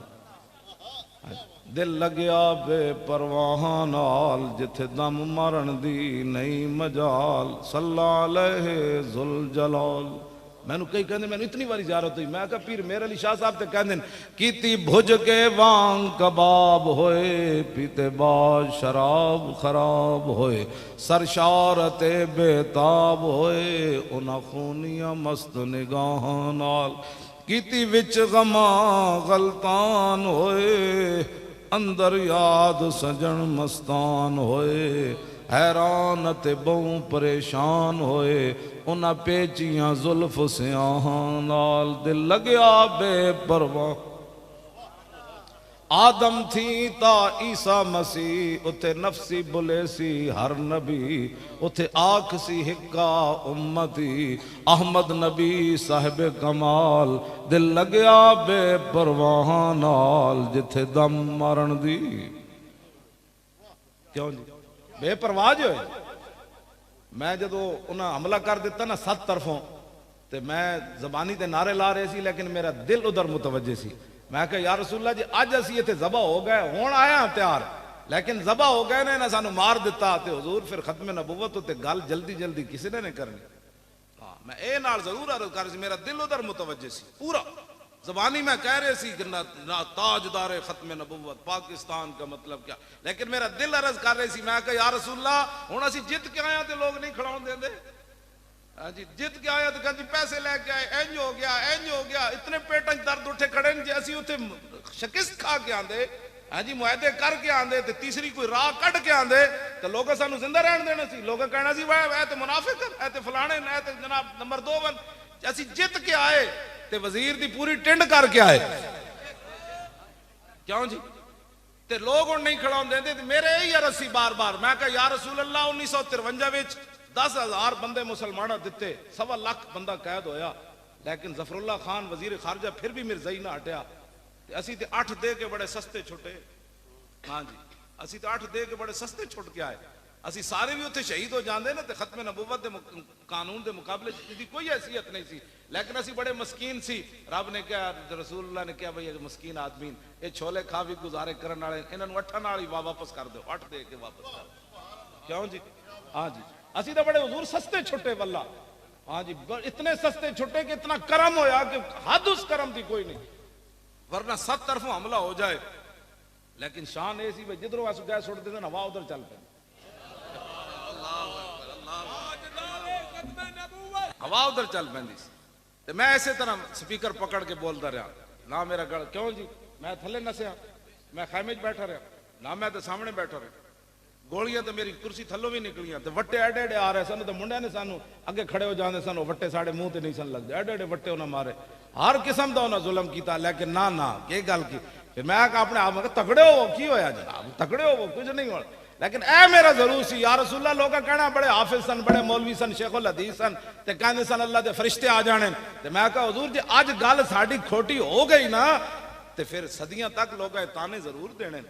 دل لگیا بے پرواہاں نال جتھے دم مرن دی نئی مجال صلی علیہ ذوالجلال میں نے کئی کہنے میں نے اتنی باری زیارت ہوئی میں کہا پیر میرے علی شاہ صاحب تے کہنے کیتی بھج کے وانگ کباب ہوئے پیتے بعد شراب خراب ہوئے سرشارت بے تاب ہوئے انہاں خونیاں مست نگاہاں نال کیتی وچ غماں غلطان ہوئے اندر یاد سجن مستان ہوئے حیران تے بہوں پریشان ہوئے انہاں پیچیاں زلف سیاہاں نال دل لگیا بے پرواہ آدم تھی تا عیسیٰ مسیح اتھے نفسی بلے سی ہر نبی اتھے آنکھ سی ہکا امتی احمد نبی صاحب کمال دل لگیا بے پرواہ نال جتھے دم مرن دی کیوں جی بے پرواہ جو ہے میں جدو انہاں حملہ کر دیتا نا 7 طرفوں تے میں زبانی تے نعرے لا رہے سی لیکن میرا دل ادھر متوجہ سی میں کہا یا رسول اللہ جی آج اسی یہ ذبح ہو گئے ہون آیا تیار لیکن ذبح ہو گئے نے سانو مار دیتا تے حضور پھر ختم نبوت تے گل جلدی جلدی کسی نے نہیں کرنی میں اے نال ضرور عرض کر سی میرا دل ادھر متوجہ سی پورا زبانی میں کہہ رہے سی کہ تاجدار ختم نبوت پاکستان کا مطلب کیا لیکن میرا دل عرض کر رہے سی میں کہا یا رسول اللہ ہون اسی جت کے آیا تے لوگ نہیں کھڑاؤں دیں دے ہاں جی جت کے آیا تو کہا جی پیسے لے کے آئے اینج ہو گیا اینج ہو گیا اتنے پیٹاں درد اٹھے کھڑے جی اسی اتنے شکست کھا کے آندے ہاں جی معاہدے کر کے آندے تے تیسری کوئی راہ کٹ کے آندے تو لوگوں سانو زندہ رہن دینا سی لوگوں کہنا سی اے تے منافق اے تے فلانے اے تے جناب نمبر 2 بن اسی جت کے آئے تے وزیر دی پوری ٹنڈ کر کے آئے کیوں جی تے لوگ ہن نہیں کھڑا ہوندے تے میرے ہی رسی بار بار میں کہا یا رسول اللہ 1953 وچ 10,000 بندے مسلمانہ دیتے 1.25 لاکھ بندہ قید ہویا لیکن ظفر اللہ خان وزیر خارجہ پھر بھی مرزائی نہ ہٹیا اسی تے 8 دے کے بڑے سستے چھٹے ہاں جی اسی تے 8 دے کے بڑے سستے چھٹ کے آئے اسی سارے بھی اتنے شہید ہو جاندے نا تے ختم نبوت دے قانون دے مقابلے دی کوئی حیثیت نہیں سی لیکن اسی بڑے مسکین سی رب نے کہا رسول اللہ نے کہا بھئی یہ مسکین آدمین یہ چھولے کھا بھی گزارے کرن والے انہاں نوں 8 نال ہی واپس کر دو 8 دے کے واپس کر دو کیوں جی ہاں جی اسی تو بڑے حضور سستے چھٹے واللہ ہاں جی اتنے سستے چھٹے کہ اتنا کرم ہویا کہ حد اس کرم دی کوئی نہیں ورنہ 7 طرفوں حملہ ہو جائے لیکن شان ایسی بھئی جدھروں ایسو گئے سوڑ دیتے ہوا ادھر چل پہ ہوا ادھر چل پہندی سی میں ایسے طرح سپیکر پکڑ کے بولتا رہا نہ میرا گڑ کیوں جی میں تھلے نسیا میں خیمے بیٹھا رہا نہ میں تو سامنے بیٹھا رہا گولیاں تو میری کرسی تھلوں بھی نکلیاں تو وٹے ایڈے ایڈے آ رہے سن تو منڈے نے سانو اگے کھڑے ہو جاندے سن وٹے ساڑے منہ تے نہیں سن لگ دے ایڈے ایڈے وٹے انہاں مارے ہر قسم دا انہاں ظلم کیتا لیکن نہ یہ گل کی پھر میں کہا اپنے آپ میں تگڑے ہو کی ہویا جناب تگڑے ہو کچھ نہیں ہوا لیکن اے میرا ضرور سی یا رسول اللہ لوگا کہنا بڑے حافظ سن بڑے مولوی سن شیخ الحدیث سن تے کہندے سن اللہ دے فرشتے آ جانے تے میں کہا حضور جی آج گل ساڈی کھوٹی ہو گئی نا تے پھر صدیاں تک لوگا تانے ضرور دینے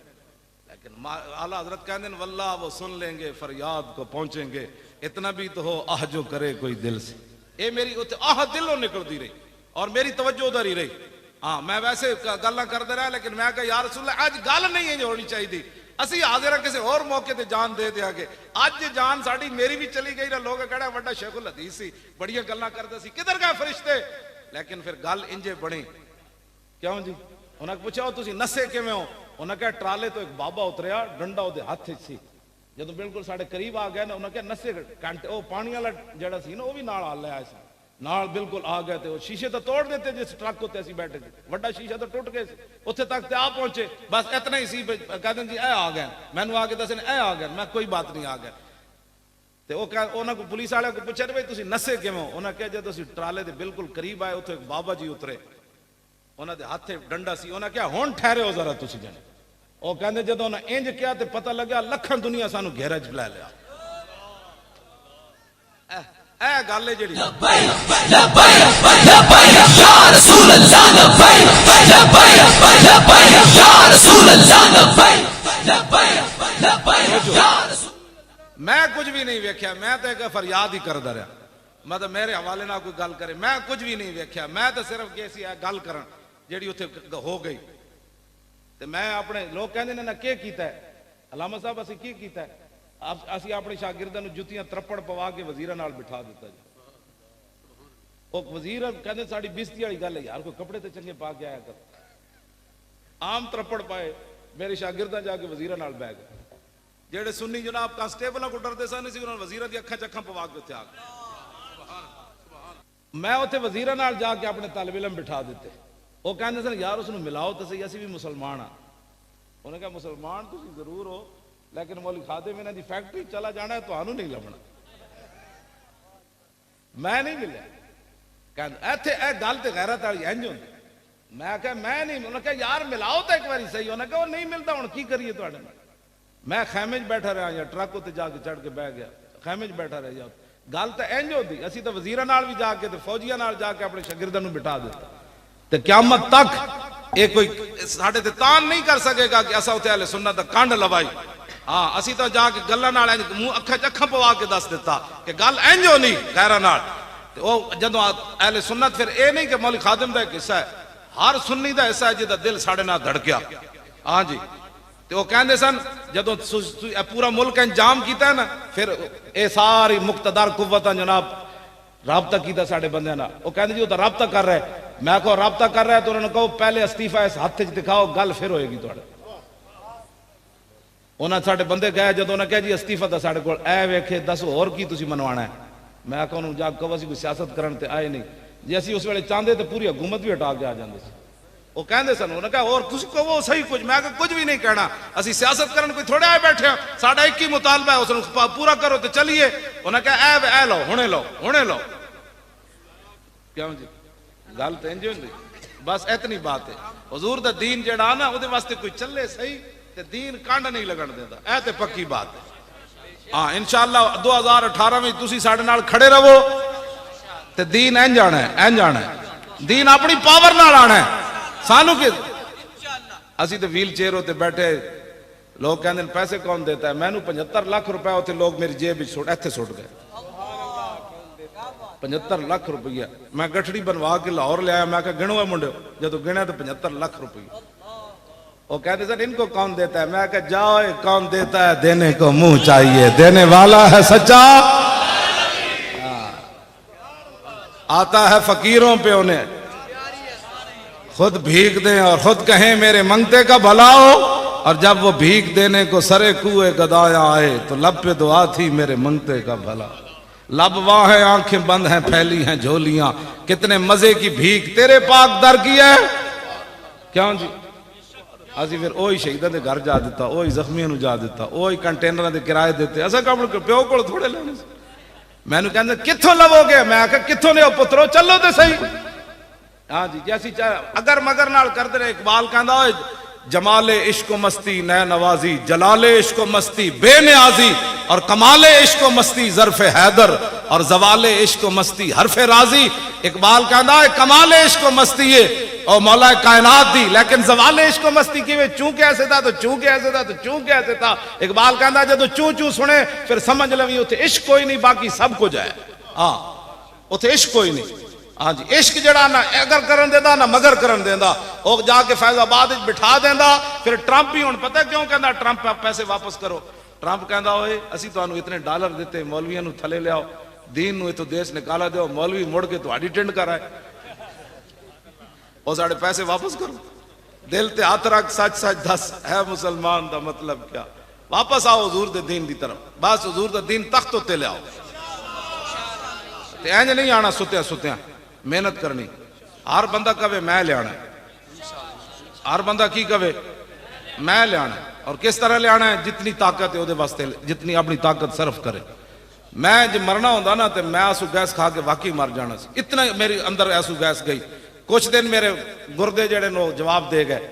لیکن اعلیٰ حضرت کہندے ہیں واللہ وہ سن لیں گے فریاد کو پہنچیں گے اتنا بھی تو ہو آہ جو کرے کوئی دل سے اے میری آہ دلوں نکل دی رہی اور میری توجہ ادھر ہی رہی ہاں میں ویسے گلاں کرتے رہا لیکن میں کہا یا رسول اللہ آج گل نہیں ہے جو ہونی چاہیے تھی اسی حاضر کسی اور موقع تے جان دے دیا کہ آج جان ساڑی میری بھی چلی گئی نا لوگ کہڑا بڑا شیخ الحدیث سی بڑیاں گلاں کرتے سی کدھر گئے فرشتے لیکن پھر گل انجے بڑی کیوں جی انہاں نے پوچھا تسی نسے کیویں ہو انہاں کہا ٹرالے تو ایک بابا اتریا ڈنڈا وہ ہاتھ سی جدو بالکل ساڑے قریب آ گئے نا انہاں کہا نسے کانٹے وہ پانی والا جڑا سی نا وہ بھی نال آ لیا سی نال بالکل آ گئے تھے وہ شیشے تو توڑ دیتے جس ٹرک ہوتے اسی بیٹھے تھے وڈا شیشہ تو ٹوٹ گئے اتنے تک تے آ پہنچے بس اتنا ہی سی کہتے ہیں جی اے آ گئے میں نے آ کے دسے اے آ گئے میں کوئی بات نہیں آ گیا تے وہ انہاں کو پولیس والے کو پوچھا بھائی تسی نسے کیویں انہاں کہا جے تسی ٹرالے دے بالکل قریب آئے اتنے ایک بابا جی اترے انہاں دے ہاتھ ڈنڈا سی انہاں کہا ہن ٹھہرے ہو ذرا تسی جنے وہ کہندے جدوں انہاں انج کیا تے پتہ لگا لکھاں دنیا سانو گھیرے وچ لے لیا اے گل ہے جڑی لبیک لبیک یا رسول اللہ لبیک لبیک لبیک یا رسول اللہ لبیک لبیک لبیک یا رسول میں کچھ بھی نہیں ویکھیا میں تے کہ فریاد ہی کردا رہا مطلب میرے حوالے نہ کوئی گل کرے میں کچھ بھی نہیں ویکھیا میں تے صرف کیسی ہے گل کرن جیڑی اوتھے ہو گئی تے میں اپنے لوگ کہندے نے نا کی کیتا ہے علامہ صاحب اسی کی کیتا ہے اسی اپنے شاگرداں نوں جُتیاں ترپڑ پوا کے وزیراں نال بٹھا دیتا جی وہ وزیر کہندے ساڈی بےزتی والی گل ہے یار کوئی کپڑے تے چنگے پا کے آیا کر عام ترپڑ پائے میرے شاگرداں جا کے وزیراں نال بیٹھ گئے جڑے سنی جناب کانسٹیبلاں کو ڈردے سن سی انہاں وزیراں دی اکھاں چکھاں پوا کے تے آ گئے میں اوتھے وزیراں نال جا کے اپنے طالب علم بٹھا دیتے وہ کہندے سن یار اس نوں ملاؤ تے صحیح اسی بھی مسلمان ہاں انہوں نے کہا مسلمان تسی ضرور ہو لیکن مولوی خادم انہاں دی فیکٹری چلا جانا ہے تانوں نہیں لبنا میں نہیں ملیا کہندے ایتھے اے گل تے غیرت والی انج ہوندی میں کہا میں نہیں انہوں نے کہا یار ملاؤ تے ایک باری صحیح انہوں نے کہا وہ نہیں ملتا ہن کی کریے تواڈے نال میں خیمے وچ بیٹھا رہا یا ٹرک تے جا کے چڑھ کے بیٹھ گیا خیمے وچ بیٹھا رہ جا گل تے انج ہوندی اسی تے وزیراں نال بھی جا کے تے فوجیاں نال جا کے اپنے شاگرداں نوں بٹھا دیتا تے قیامت تک یہ کوئی ساڈے تے تان نہیں کر سکے گا کہ اساں تے اہل سنت دا کنڈ لوائی ہاں اسی تو جا کے گلاں نال منہ اکھاں چکھاں پوا کے دس دیتا کہ گل انج ہونی غیراں نال تے او جدوں اہل سنت پھر اے نہیں کہ مولوی خادم دا ایک حصہ ہے ہر سنی دا حصہ ہے جدا دل ساڈے نال دھڑکیا ہاں جی تے وہ کہندے سن جدوں پورا ملک انجام کیتا ہے نا پھر اے ساری مقتدر قوتاں جناب رابطہ کیتا ساڈے بندیاں نال وہ کہندے جی وہ تو رابطہ کر رہے میں کہو رابطہ کر رہا ہے تو انہوں نے کہو پہلے استعفی اس ہاتھ وچ دکھاؤ گل پھر ہوئے گی تواڈے انہاں ساڈے بندے گئے جدوں انہاں کہا جی استعفی دا ساڈے کول اے ویکھے دس ہور کی تسی منوانا ہے میں کہ انہوں جا کہو اسی کوئی سیاست کرن تے آئے نہیں، جی اسی اس ویلے چاہتے تو پوری حکومت بھی ہٹا کے آ جاندے سی۔ وہ کہندے سن، انہوں نے کہا اور کچھ کہو صحیح کچھ، میں کہا کچھ بھی نہیں کہنا، اسی سیاست کرن کوئی تھوڑے آئے بیٹھے ہیں، ساڑھا ایک ہی مطالبہ ہے، اس نے پورا کرو تو چلیے۔ انہوں نے کہا اے لو ہونے لو ہونے لو، کیوں جی گل تو انج ہوندی، بس اتنی بات ہے۔ حضور دا دین جڑا نا وہ واسطے کوئی چلے صحیح تے دین کانڈ نہیں لگن دیندا، اے تے پکی بات ہے۔ ہاں انشاءاللہ 2018 میں تسی ساڈے نال کھڑے رہو تے دین این جانا ہے، این جانا ہے، دین اپنی پاور نال آنا ہے۔ سانو کہ اسی تے ویل چیئر ہوتے بیٹھے، لوگ کہندے پیسے کون دیتا ہے، میں نو 75 لاکھ روپے ہوتے لوگ میری جیب وچ سٹ ایتھے سٹ گئے، 75 لاکھ روپیہ میں گٹھڑی بنوا کے لاہور لے آیا، میں کہا گنو منڈیو، جدو گنا تو 75 لاکھ روپیہ۔ وہ کہتے سر ان کو کون دیتا ہے، میں کہا جاؤ کون دیتا ہے، دینے کو منہ چاہیے، دینے والا ہے سچا، آتا ہے فقیروں پہ انہیں، خود بھیک دیں اور خود کہیں میرے منگتے کا بھلا ہو، اور جب وہ بھیک دینے کو سرے کوئے گدایا آئے تو لب پہ دعا تھی میرے منگتے کا بھلا۔ لب واہ ہیں آنکھیں بند ہیں پھیلی ہیں جھولیاں، کتنے مزے کی بھیک تیرے پاک در کی ہے، کیوں جی اسی پھر اوہی شہیدہ دے گھر جا دیتا، اوہی زخمیوں نو جا دیتا، اوہی کنٹینر دے کرائے دیتے، ایسا کام پیو کو تھوڑے لینے سے۔ میں نے کہنے کتھوں لو گے، میں کہا کتھوں نے پترو چلو تے صحیح۔ ہاں جی جیسی چاہے اگر مگر نال کر دے رہے، اقبال کہندا ہوئے جمال عشق و مستی نئے نوازی، جلال عشق و مستی بے نیازی، اور کمال عشق و مستی ظرف حیدر، اور زوال عشق و مستی حرف راضی۔ اقبال کہندا ہے کمال عشق و مستی ہے اور مولا کائنات دی، لیکن زوال عشق و مستی کی چونکہ ایسے تھا تو چونکہ ایسے تھا تو چونکہ ایسے تھا۔ اقبال کہندا جدو چوں چوں سنے پھر سمجھ لویں اتھے عشق کوئی نہیں، باقی سب کچھ ہے۔ ہاں اتھے عشق کوئی نہیں۔ ہاں جی عشق جڑا نہ اگر کرن دیندا نہ مگر کرن دیندا، وہ جا کے فیض آباد بٹھا دیندا۔ پھر ٹرمپ بھی ہن پتہ کیوں کہندا ٹرمپ پیسے واپس کرو، ٹرمپ کہندا ہوئے اسی تانوں اتنے ڈالر دیتے، مولویاں نو تھلے لیاؤ، دین نو اتو دیس نکالا دیو، مولوی مڑ کے تہاڈی ٹنڈ کر آئے، اور ساڑے پیسے واپس کرو۔ دل تے ہاتھ رکھ سچ سچ دس ہے مسلمان دا مطلب کیا، واپس آؤ حضور دے دین دی طرف، بس حضور دا دین تخت تے لے آؤ، تے اینج نہیں آنا ستیاں ستیاں، محنت کرنی۔ ہر بندہ کہے میں لے آنا ہے، ہر بندہ کی کہے میں لے آنا ہے، اور کس طرح لے آنا ہے، جتنی طاقت ہے وہ دے واسطے جتنی اپنی طاقت صرف کرے۔ میں جب مرنا ہوندا نا تے میں ایسو گیس کھا کے واقعی مر جانا سی، اتنا میری اندر ایسو گیس گئی، کچھ دن میرے گردے جڑے نو جواب دے گئے،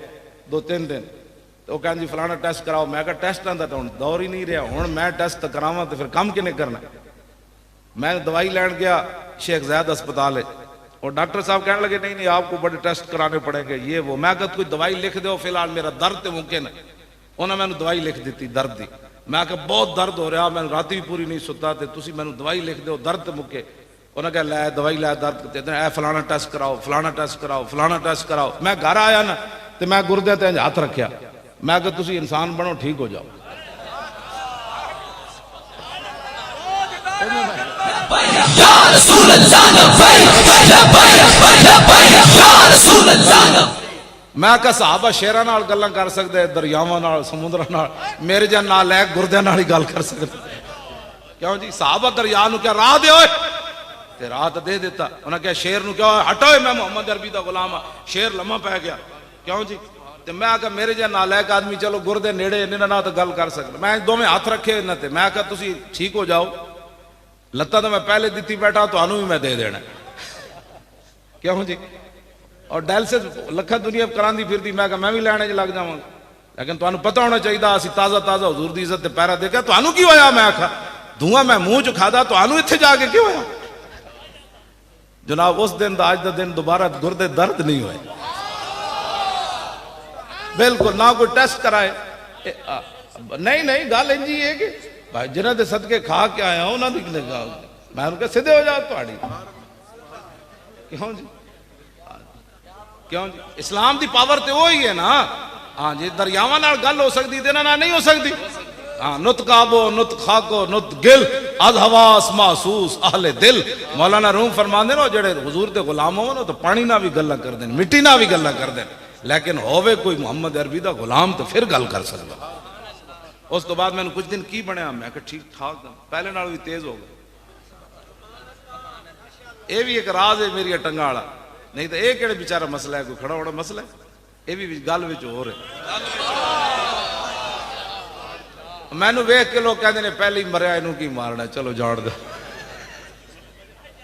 2-3 دن، تو وہ کہن جی فلانا ٹیسٹ کراؤ، میں کہا ٹیسٹ آندا تو ہن دور ہی نہیں رہا، ہن میں ٹیسٹ کراواں تو پھر کم کنے کرنا۔ میں دوائی لین گیا شیخ زید ہسپتال ہے، اور ڈاکٹر صاحب کہنے لگے نہیں آپ کو بڑے ٹیسٹ کرانے پڑیں گے یہ وہ، میں کہا کوئی دوائی لکھ دو فی الحال میرا درد تے ممکن ہے، انہوں نے میں دوائی لکھ دیتی درد دی، میں کہا بہت درد ہو رہا، میں رات بھی پوری نہیں ستا تے تسی میں دوائی لکھ دو درد تے مکے، انہوں نے کہا لے دوائی لے درد تے اے فلانا ٹیسٹ کراؤ فلانا ٹیسٹ کراؤ فلانا ٹیسٹ کراؤ۔ میں گھر آیا نا تے میں گردے تے ہاتھ رکھیا، میں کہا تسی انسان بنو ٹھیک ہو جاؤ۔ یا رسول اللہ لبیک لبیک لبیک یا رسول اللہ۔ میں کہا صحابہ شیراں نال گلاں کر سکدے، دریاواں نال سمندراں نال، میرے جان نال ایک گردے نال ہی گل کر سکدے، کیوں جی صحابہ دریا نو کیا راہ دے ہوئے تے راہ تے دے دیتا، انہاں کہا شیر نو کیا ہٹوئے میں محمد عربی دا غلام ہاں، شیر لمحہ پہ گیا، کیوں جی تے میں کہا میرے جان نال ایک آدمی چلو گردے نیڑے انہاں نال تے گل کر سکدا، میں دوویں ہاتھ رکھے انہاں تے، میں کہا تسی ٹھیک ہو جاؤ، لتاں تو میں پہلے دیتی بیٹھا تانوں بھی میں دے دینا، کیوں جی اور ڈائلسس لکھا دنیا کراندی پھردی، میں کہا میں بھی لینے لگ جاواں، لیکن تانوں پتہ ہونا چاہیے اسی تازہ تازہ حضور دی عزت تے پیرا دیکھا، تانوں کی ہویا، میں آکھا دھواں میں منہ چ کھادا، تانوں ایتھے جا کے کیوں ہویا؟ جناب اس دن دا آج دا دن دوبارہ گردے درد نہیں ہوئے، بالکل نہ کوئی ٹیسٹ کرائے، نہیں گل انجی ہے کہ بھائی جنہاں دے صدقے کھا کے آیا ہوں انہاں دی کہا میں ان کے سدھے ہو جاؤ تہاڈی، کیوں جی کیوں جی اسلام دی پاور تے وہی ہے نا، ہاں جی دریاواں نال گل ہو سکتی تے انہاں نال نہیں ہو سکتی، ہاں نت کعبو نت خاکو نت گل از حواس محسوس اہل دل۔ مولانا روم فرماندے نا جڑے حضور دے غلام ہو نا تو پانی نہ بھی گلاں کر دین، مٹی نہ بھی گلاں کر دین، لیکن ہووے کوئی محمد عربی دا غلام تو پھر گل کر سکدا۔ اس تو بعد میں نے کچھ دن کی بنیا، میں کہ ٹھیک ٹھاک پہلے نال بھی تیز ہو گیا، یہ بھی ایک راز ہے میری ٹنگا والا، نہیں تو یہ کہڑے بیچارہ مسئلہ ہے، کوئی کھڑا ہونا مسئلہ ہے، یہ بھی گل وچ ہو رہا مینو ویخ کے لوگ کہتے ہیں پہلے ہی مریا انہوں کی مارنا، چلو جاڑ دو،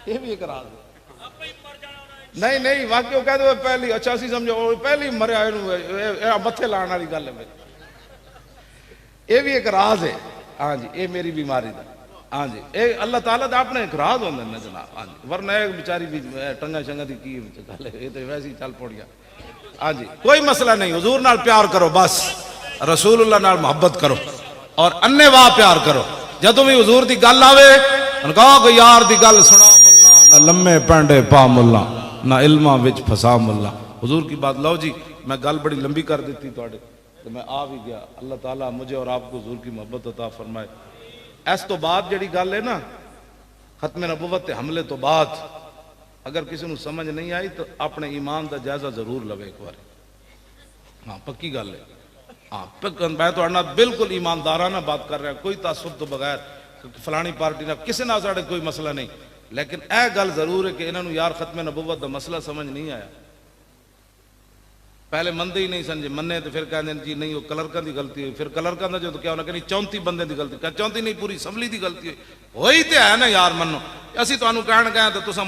یہ بھی ایک راز ہے۔ نہیں نہیں واقعی وہ کہتے ہیں پہلی، اچھا اسی سمجھو پہلے ہی مریا انہوں متھے لان والی گل ہے، یہ بھی ایک راز ہے۔ ہاں جی یہ میری بیماری دا، ہاں جی اے اللہ تعالیٰ دا اپنے ایک راز ہوندے نے جناب، ہاں جی ورنہ ایک بیچاری بھی ٹنگا شنگا دی کی گل ہے، یہ تو ویسے ہی چل پڑیا۔ ہاں جی کوئی مسئلہ نہیں، حضور نال پیار کرو، بس رسول اللہ نال محبت کرو اور انے واہ پیار کرو۔ جدوں بھی حضور دی گل آوے کہو کہ یار دی گل سنا ملا، نہ لمے پینڈے پا ملا، نہ علماں وچ پھسا ملا۔ حضور کی بات لو جی، میں گل بڑی لمبی کر دیتی تواڈے تو میں آ بھی گیا، اللہ تعالیٰ مجھے اور آپ کو حضور کی محبت عطا فرمائے۔ اس تو بعد جڑی گل ہے نا ختم نبوت حملے تو بعد، اگر کسی نو سمجھ نہیں آئی تو اپنے ایمان دا جائزہ ضرور لوے ایک بار، ہاں پکی گل ہے، ہاں میں تو اڑنا بالکل ایماندارانہ بات کر رہا ہوں، کوئی تعصب تو بغیر فلانی پارٹی نہ کسی نہ ساڑے کوئی مسئلہ نہیں، لیکن اے گل ضرور ہے کہ انہوں نے یار ختم نبوت دا مسئلہ سمجھ نہیں آیا، پہلے مندے ہی نہیں سمجھے، منے تو پھر کہتے ہیں جی نہیں وہ کلرکاں دی غلطی ہوئی، پھر کلرکاں دا جو تو کیا ہونا کہ 34 بندے دی غلطی، کہ 34 نہیں پوری اسمبلی دی غلطی ہوئی تے ہے نا یار منو، اسی تانوں کہن گئے تو تساں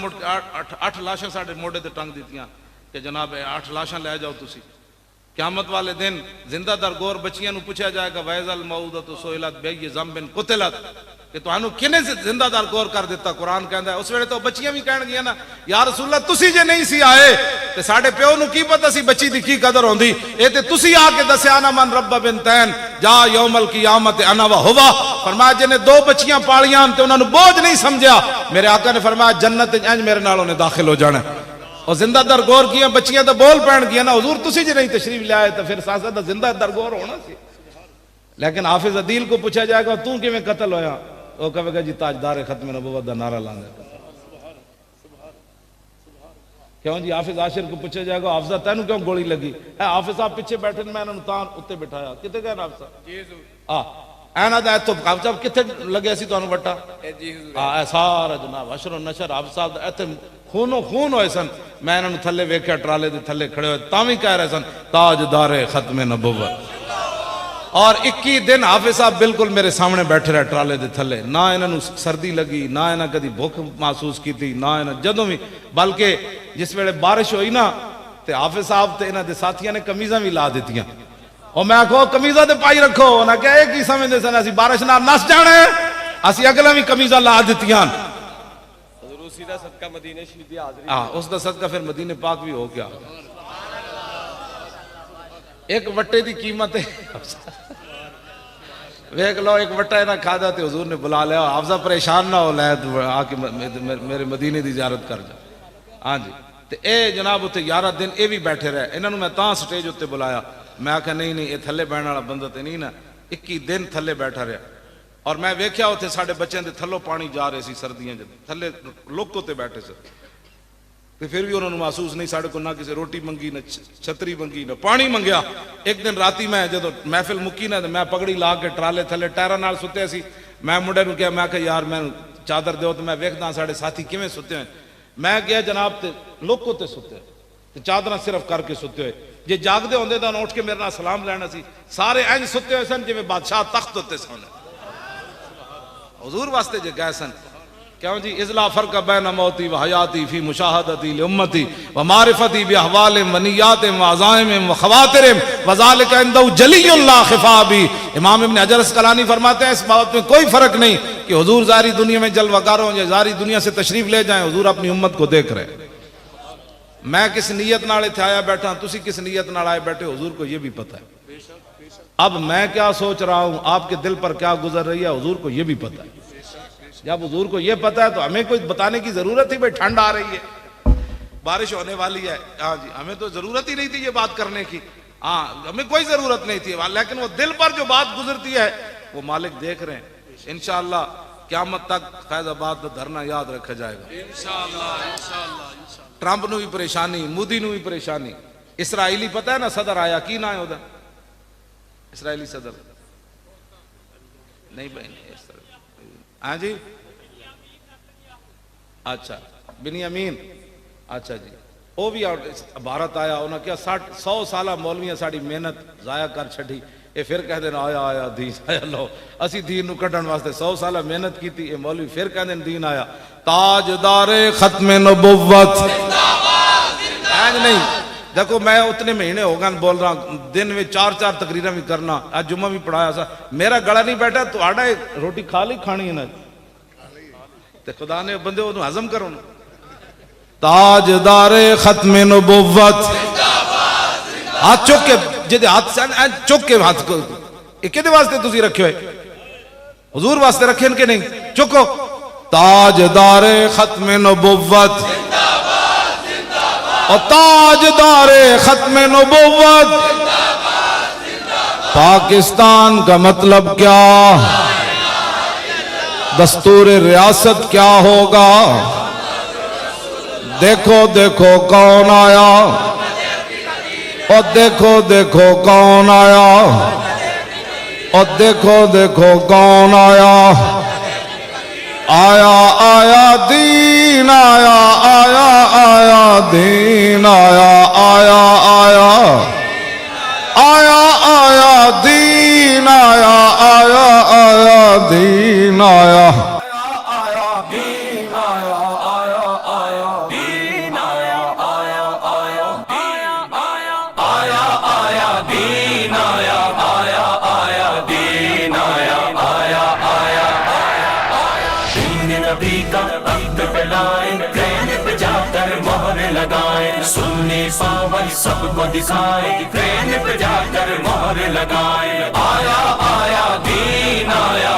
8 لاشاں ساڈے موڈے تے ٹنگ دتیاں کہ جناب 8 لاشاں لے جاؤ تسی، قیامت والے دن زندہ در گور بچیاں نو پوچھا جائے گا وَإِذَا الْمَوْءُودَةُ سُئِلَتْ بِأَيِّ ذَنبٍ قُتِلَتْ، کہ تانوں کنے زندہ در گور کر دیتا، قرآن کہندا ہے اس ویلے تو بچیاں بھی کہن گیاں نا یا رسول اللہ تسی جے نہیں سی آئے تے ساڈے پیو نو کی پتہ سی بچی دی کی قدر ہوندی، اے تے تسی آ کے دسیا نا من رب بنتین جا یوم القیامت انا و ہوا، فرمایا جن نے 2 بچیاں پالیاں تے انہاں نو بوجھ نہیں سمجھیا، میرے آقا نے فرمایا جنت انج میرے نال نے داخل ہو جانا، اور زندہ در گور کیاں بچیاں تو بول پین گیا نا حضور تسی جے نہیں تشریف لے آئے تو پھر ساسا دا زندہ در گور ہونا سی۔ لیکن حافظ عدیل کو پوچھا جائے گا تو کیویں قتل ہویا، وہ کہے گا جی تاجدار ختم نبوت دا نعرہ لاندے، کیوں جی حافظ عاشر کو پوچھا جائے گا حافظہ تینوں کیوں گولی لگی، اے حافظ صاحب پیچھے بیٹھے میں انہوں تاں اتنے بٹھایا، کتے گئے حافظ صاحب اینا دا تو حافظ صاحب کتے لگے سی تو انہوں بٹا، اے سارا جناب حشر و نشر حافظ صاحب دا ایتے خونوں خون ہوئے سن، میں انہوں تھلے ویکھیا ٹرالے دے تھلے کھڑے ہوئے تاں بھی کہہ رہے سن تاجدار ختم نبوت، اور 21 دن حافظ صاحب بالکل میرے سامنے بیٹھے رہے ٹرالے دے تھلے، نہ انہوں سردی لگی، نہ انہوں کدی بھوک محسوس کی تھی، نہ انہوں جدوں بھی، بلکہ جس ویلے بارش ہوئی نا تے حافظ صاحب تے انہوں دے ساتھیاں نے کمیزاں بھی لا دیتیاں، اور میں کہو کمیزاں تے پائی رکھو، انہوں نے کہا ایک ہی سمجھتے سن اسی بارش نہ نس جانے اسی اگلا بھی کمیزاں لا دیتیاں، اس دا صدقہ پھر مدینے پاک بھی ہو گیا۔ ایک وٹے دی قیمت ہے ویک لو، ایک وٹا نہ کھادا تے حضور نے بلا لیا حافظہ پریشان نہ ہو لے آ کے میرے مدینے دی زیارت کر جا، ہاں جی تے اے جناب اتنے 11 دن اے بھی بیٹھے رہے، انہوں نے میں تاں سٹیج اتنے بلایا، میں آکھا نہیں نہیں یہ تھلے بہن والا بندہ تے نہیں نا، 21 دن تھلے بیٹھا رہا، اور میں ویکھیا اتنے ساڈے بچوں دے تھلوں پانی جا رہے سی سردیاں جب تھلے لوکو تے بیٹھے سے، تے پھر بھی انہوں نے محسوس نہیں، ساڑے کو نہ کسی روٹی منگی نہ چھتری منگی نہ پانی منگیا۔ ایک دن راتی میں جدو محفل مکی نا میں پگڑی لا کے ٹرالے تھلے ٹائراں نال ستے سی، میں منڈے نو کہا میں کہ یار میں چادر دیو تو میں ویکھدا ساڑے ساتھی کیویں ستے ہیں، میں گیا جناب تے لوکو تے ستے تے چادراں صرف کر کے ستے ہوئے، جے جاگدے ہوندے تاں اٹھ کے میرے نال سلام لینا سی، سارے انج ستے ہوئے سن جویں بادشاہ تخت ہوتے سن، حضور واسطے جے گئے سن، کیوں جی اذ لا فرق بین موتی و حیاتی فی مشاہدتی لامتی و معرفتی باحوال و نیات و عزائم و خواتر و ذالک عندہ جلی اللہ خفابی۔ امام ابن حجر اسقلانی فرماتے ہیں اس بات میں کوئی فرق نہیں کہ حضور ظاہری دنیا میں جلوہ گر ہوں یا ظاہری دنیا سے تشریف لے جائیں، حضور اپنی امت کو دیکھ رہے ہیں۔ میں کس نیت نال اتھے آیا بیٹھا، تسی کس نیت نال آئے بیٹھے، حضور کو یہ بھی پتہ ہے۔ اب میں کیا سوچ رہا ہوں، آپ کے دل پر کیا گزر رہی ہے، حضور کو یہ بھی پتہ ہے۔ جب حضور کو یہ پتہ ہے تو ہمیں کوئی بتانے کی ضرورت ہی بھئی ٹھنڈ آ رہی ہے، بارش ہونے والی ہے، ہاں جی ہمیں تو ضرورت ہی نہیں تھی یہ بات کرنے کی، ہاں ہمیں کوئی ضرورت نہیں تھی، لیکن وہ دل پر جو بات گزرتی ہے وہ مالک دیکھ رہے ہیں۔ انشاءاللہ قیامت تک فیض آباد کا دھرنا یاد رکھا جائے گا انشاءاللہ۔ ٹرمپ نو بھی پریشانی، مودی نو بھی پریشانی، اسرائیلی پتہ ہے نا صدر آیا کی نہ ہے ہوتا، اسرائیلی صدر نہیں بھائی ہاں جی اچھا بنیامین اچھا جی وہ بھی بھارت آیا انہاں کیا 100 سالہ مولویاں ساڑی محنت ضائع کر چھڈی یہ پھر کہہ دینا آیا آیا دین آیا لو اسی دین نو کڈن واسطے 100 سالہ محنت کی تھی یہ مولوی پھر کہہ دین دین آیا تاجدار ختم نبوت نہیں دیکھو میں اتنے مہینے ہو گئے بول رہا ہوں دن میں 4 تقریریں بھی کرنا آج جمعہ بھی پڑھایا سا میرا گلا نہیں بیٹھا تو آڑا روٹی کھا لی کھانی ہے نا تے خدا نے بندے وہ ہضم کرو نا تاجدار ختم نبوت ہاتھ چک کے جدے ہاتھ سے چک کے ہاتھ کو یہ کدے واسطے تسی رکھے ہوئے حضور واسطے رکھے ان کے نہیں چکو تاجدار ختم نبوت اور تاجدار ختم نبوت پاکستان کا مطلب کیا دستور ریاست کیا ہوگا دیکھو دیکھو کون آیا اور دیکھو دیکھو کون آیا اور دیکھو دیکھو کون آیا آیا آیا دین آیا آیا آیا دین آیا آیا آیا آیا آیا دین آیا آیا آیا دین آیا سننے پاون سب کو دکھائے ٹرین پہ جا کر مہر لگائے آیا آیا دین آیا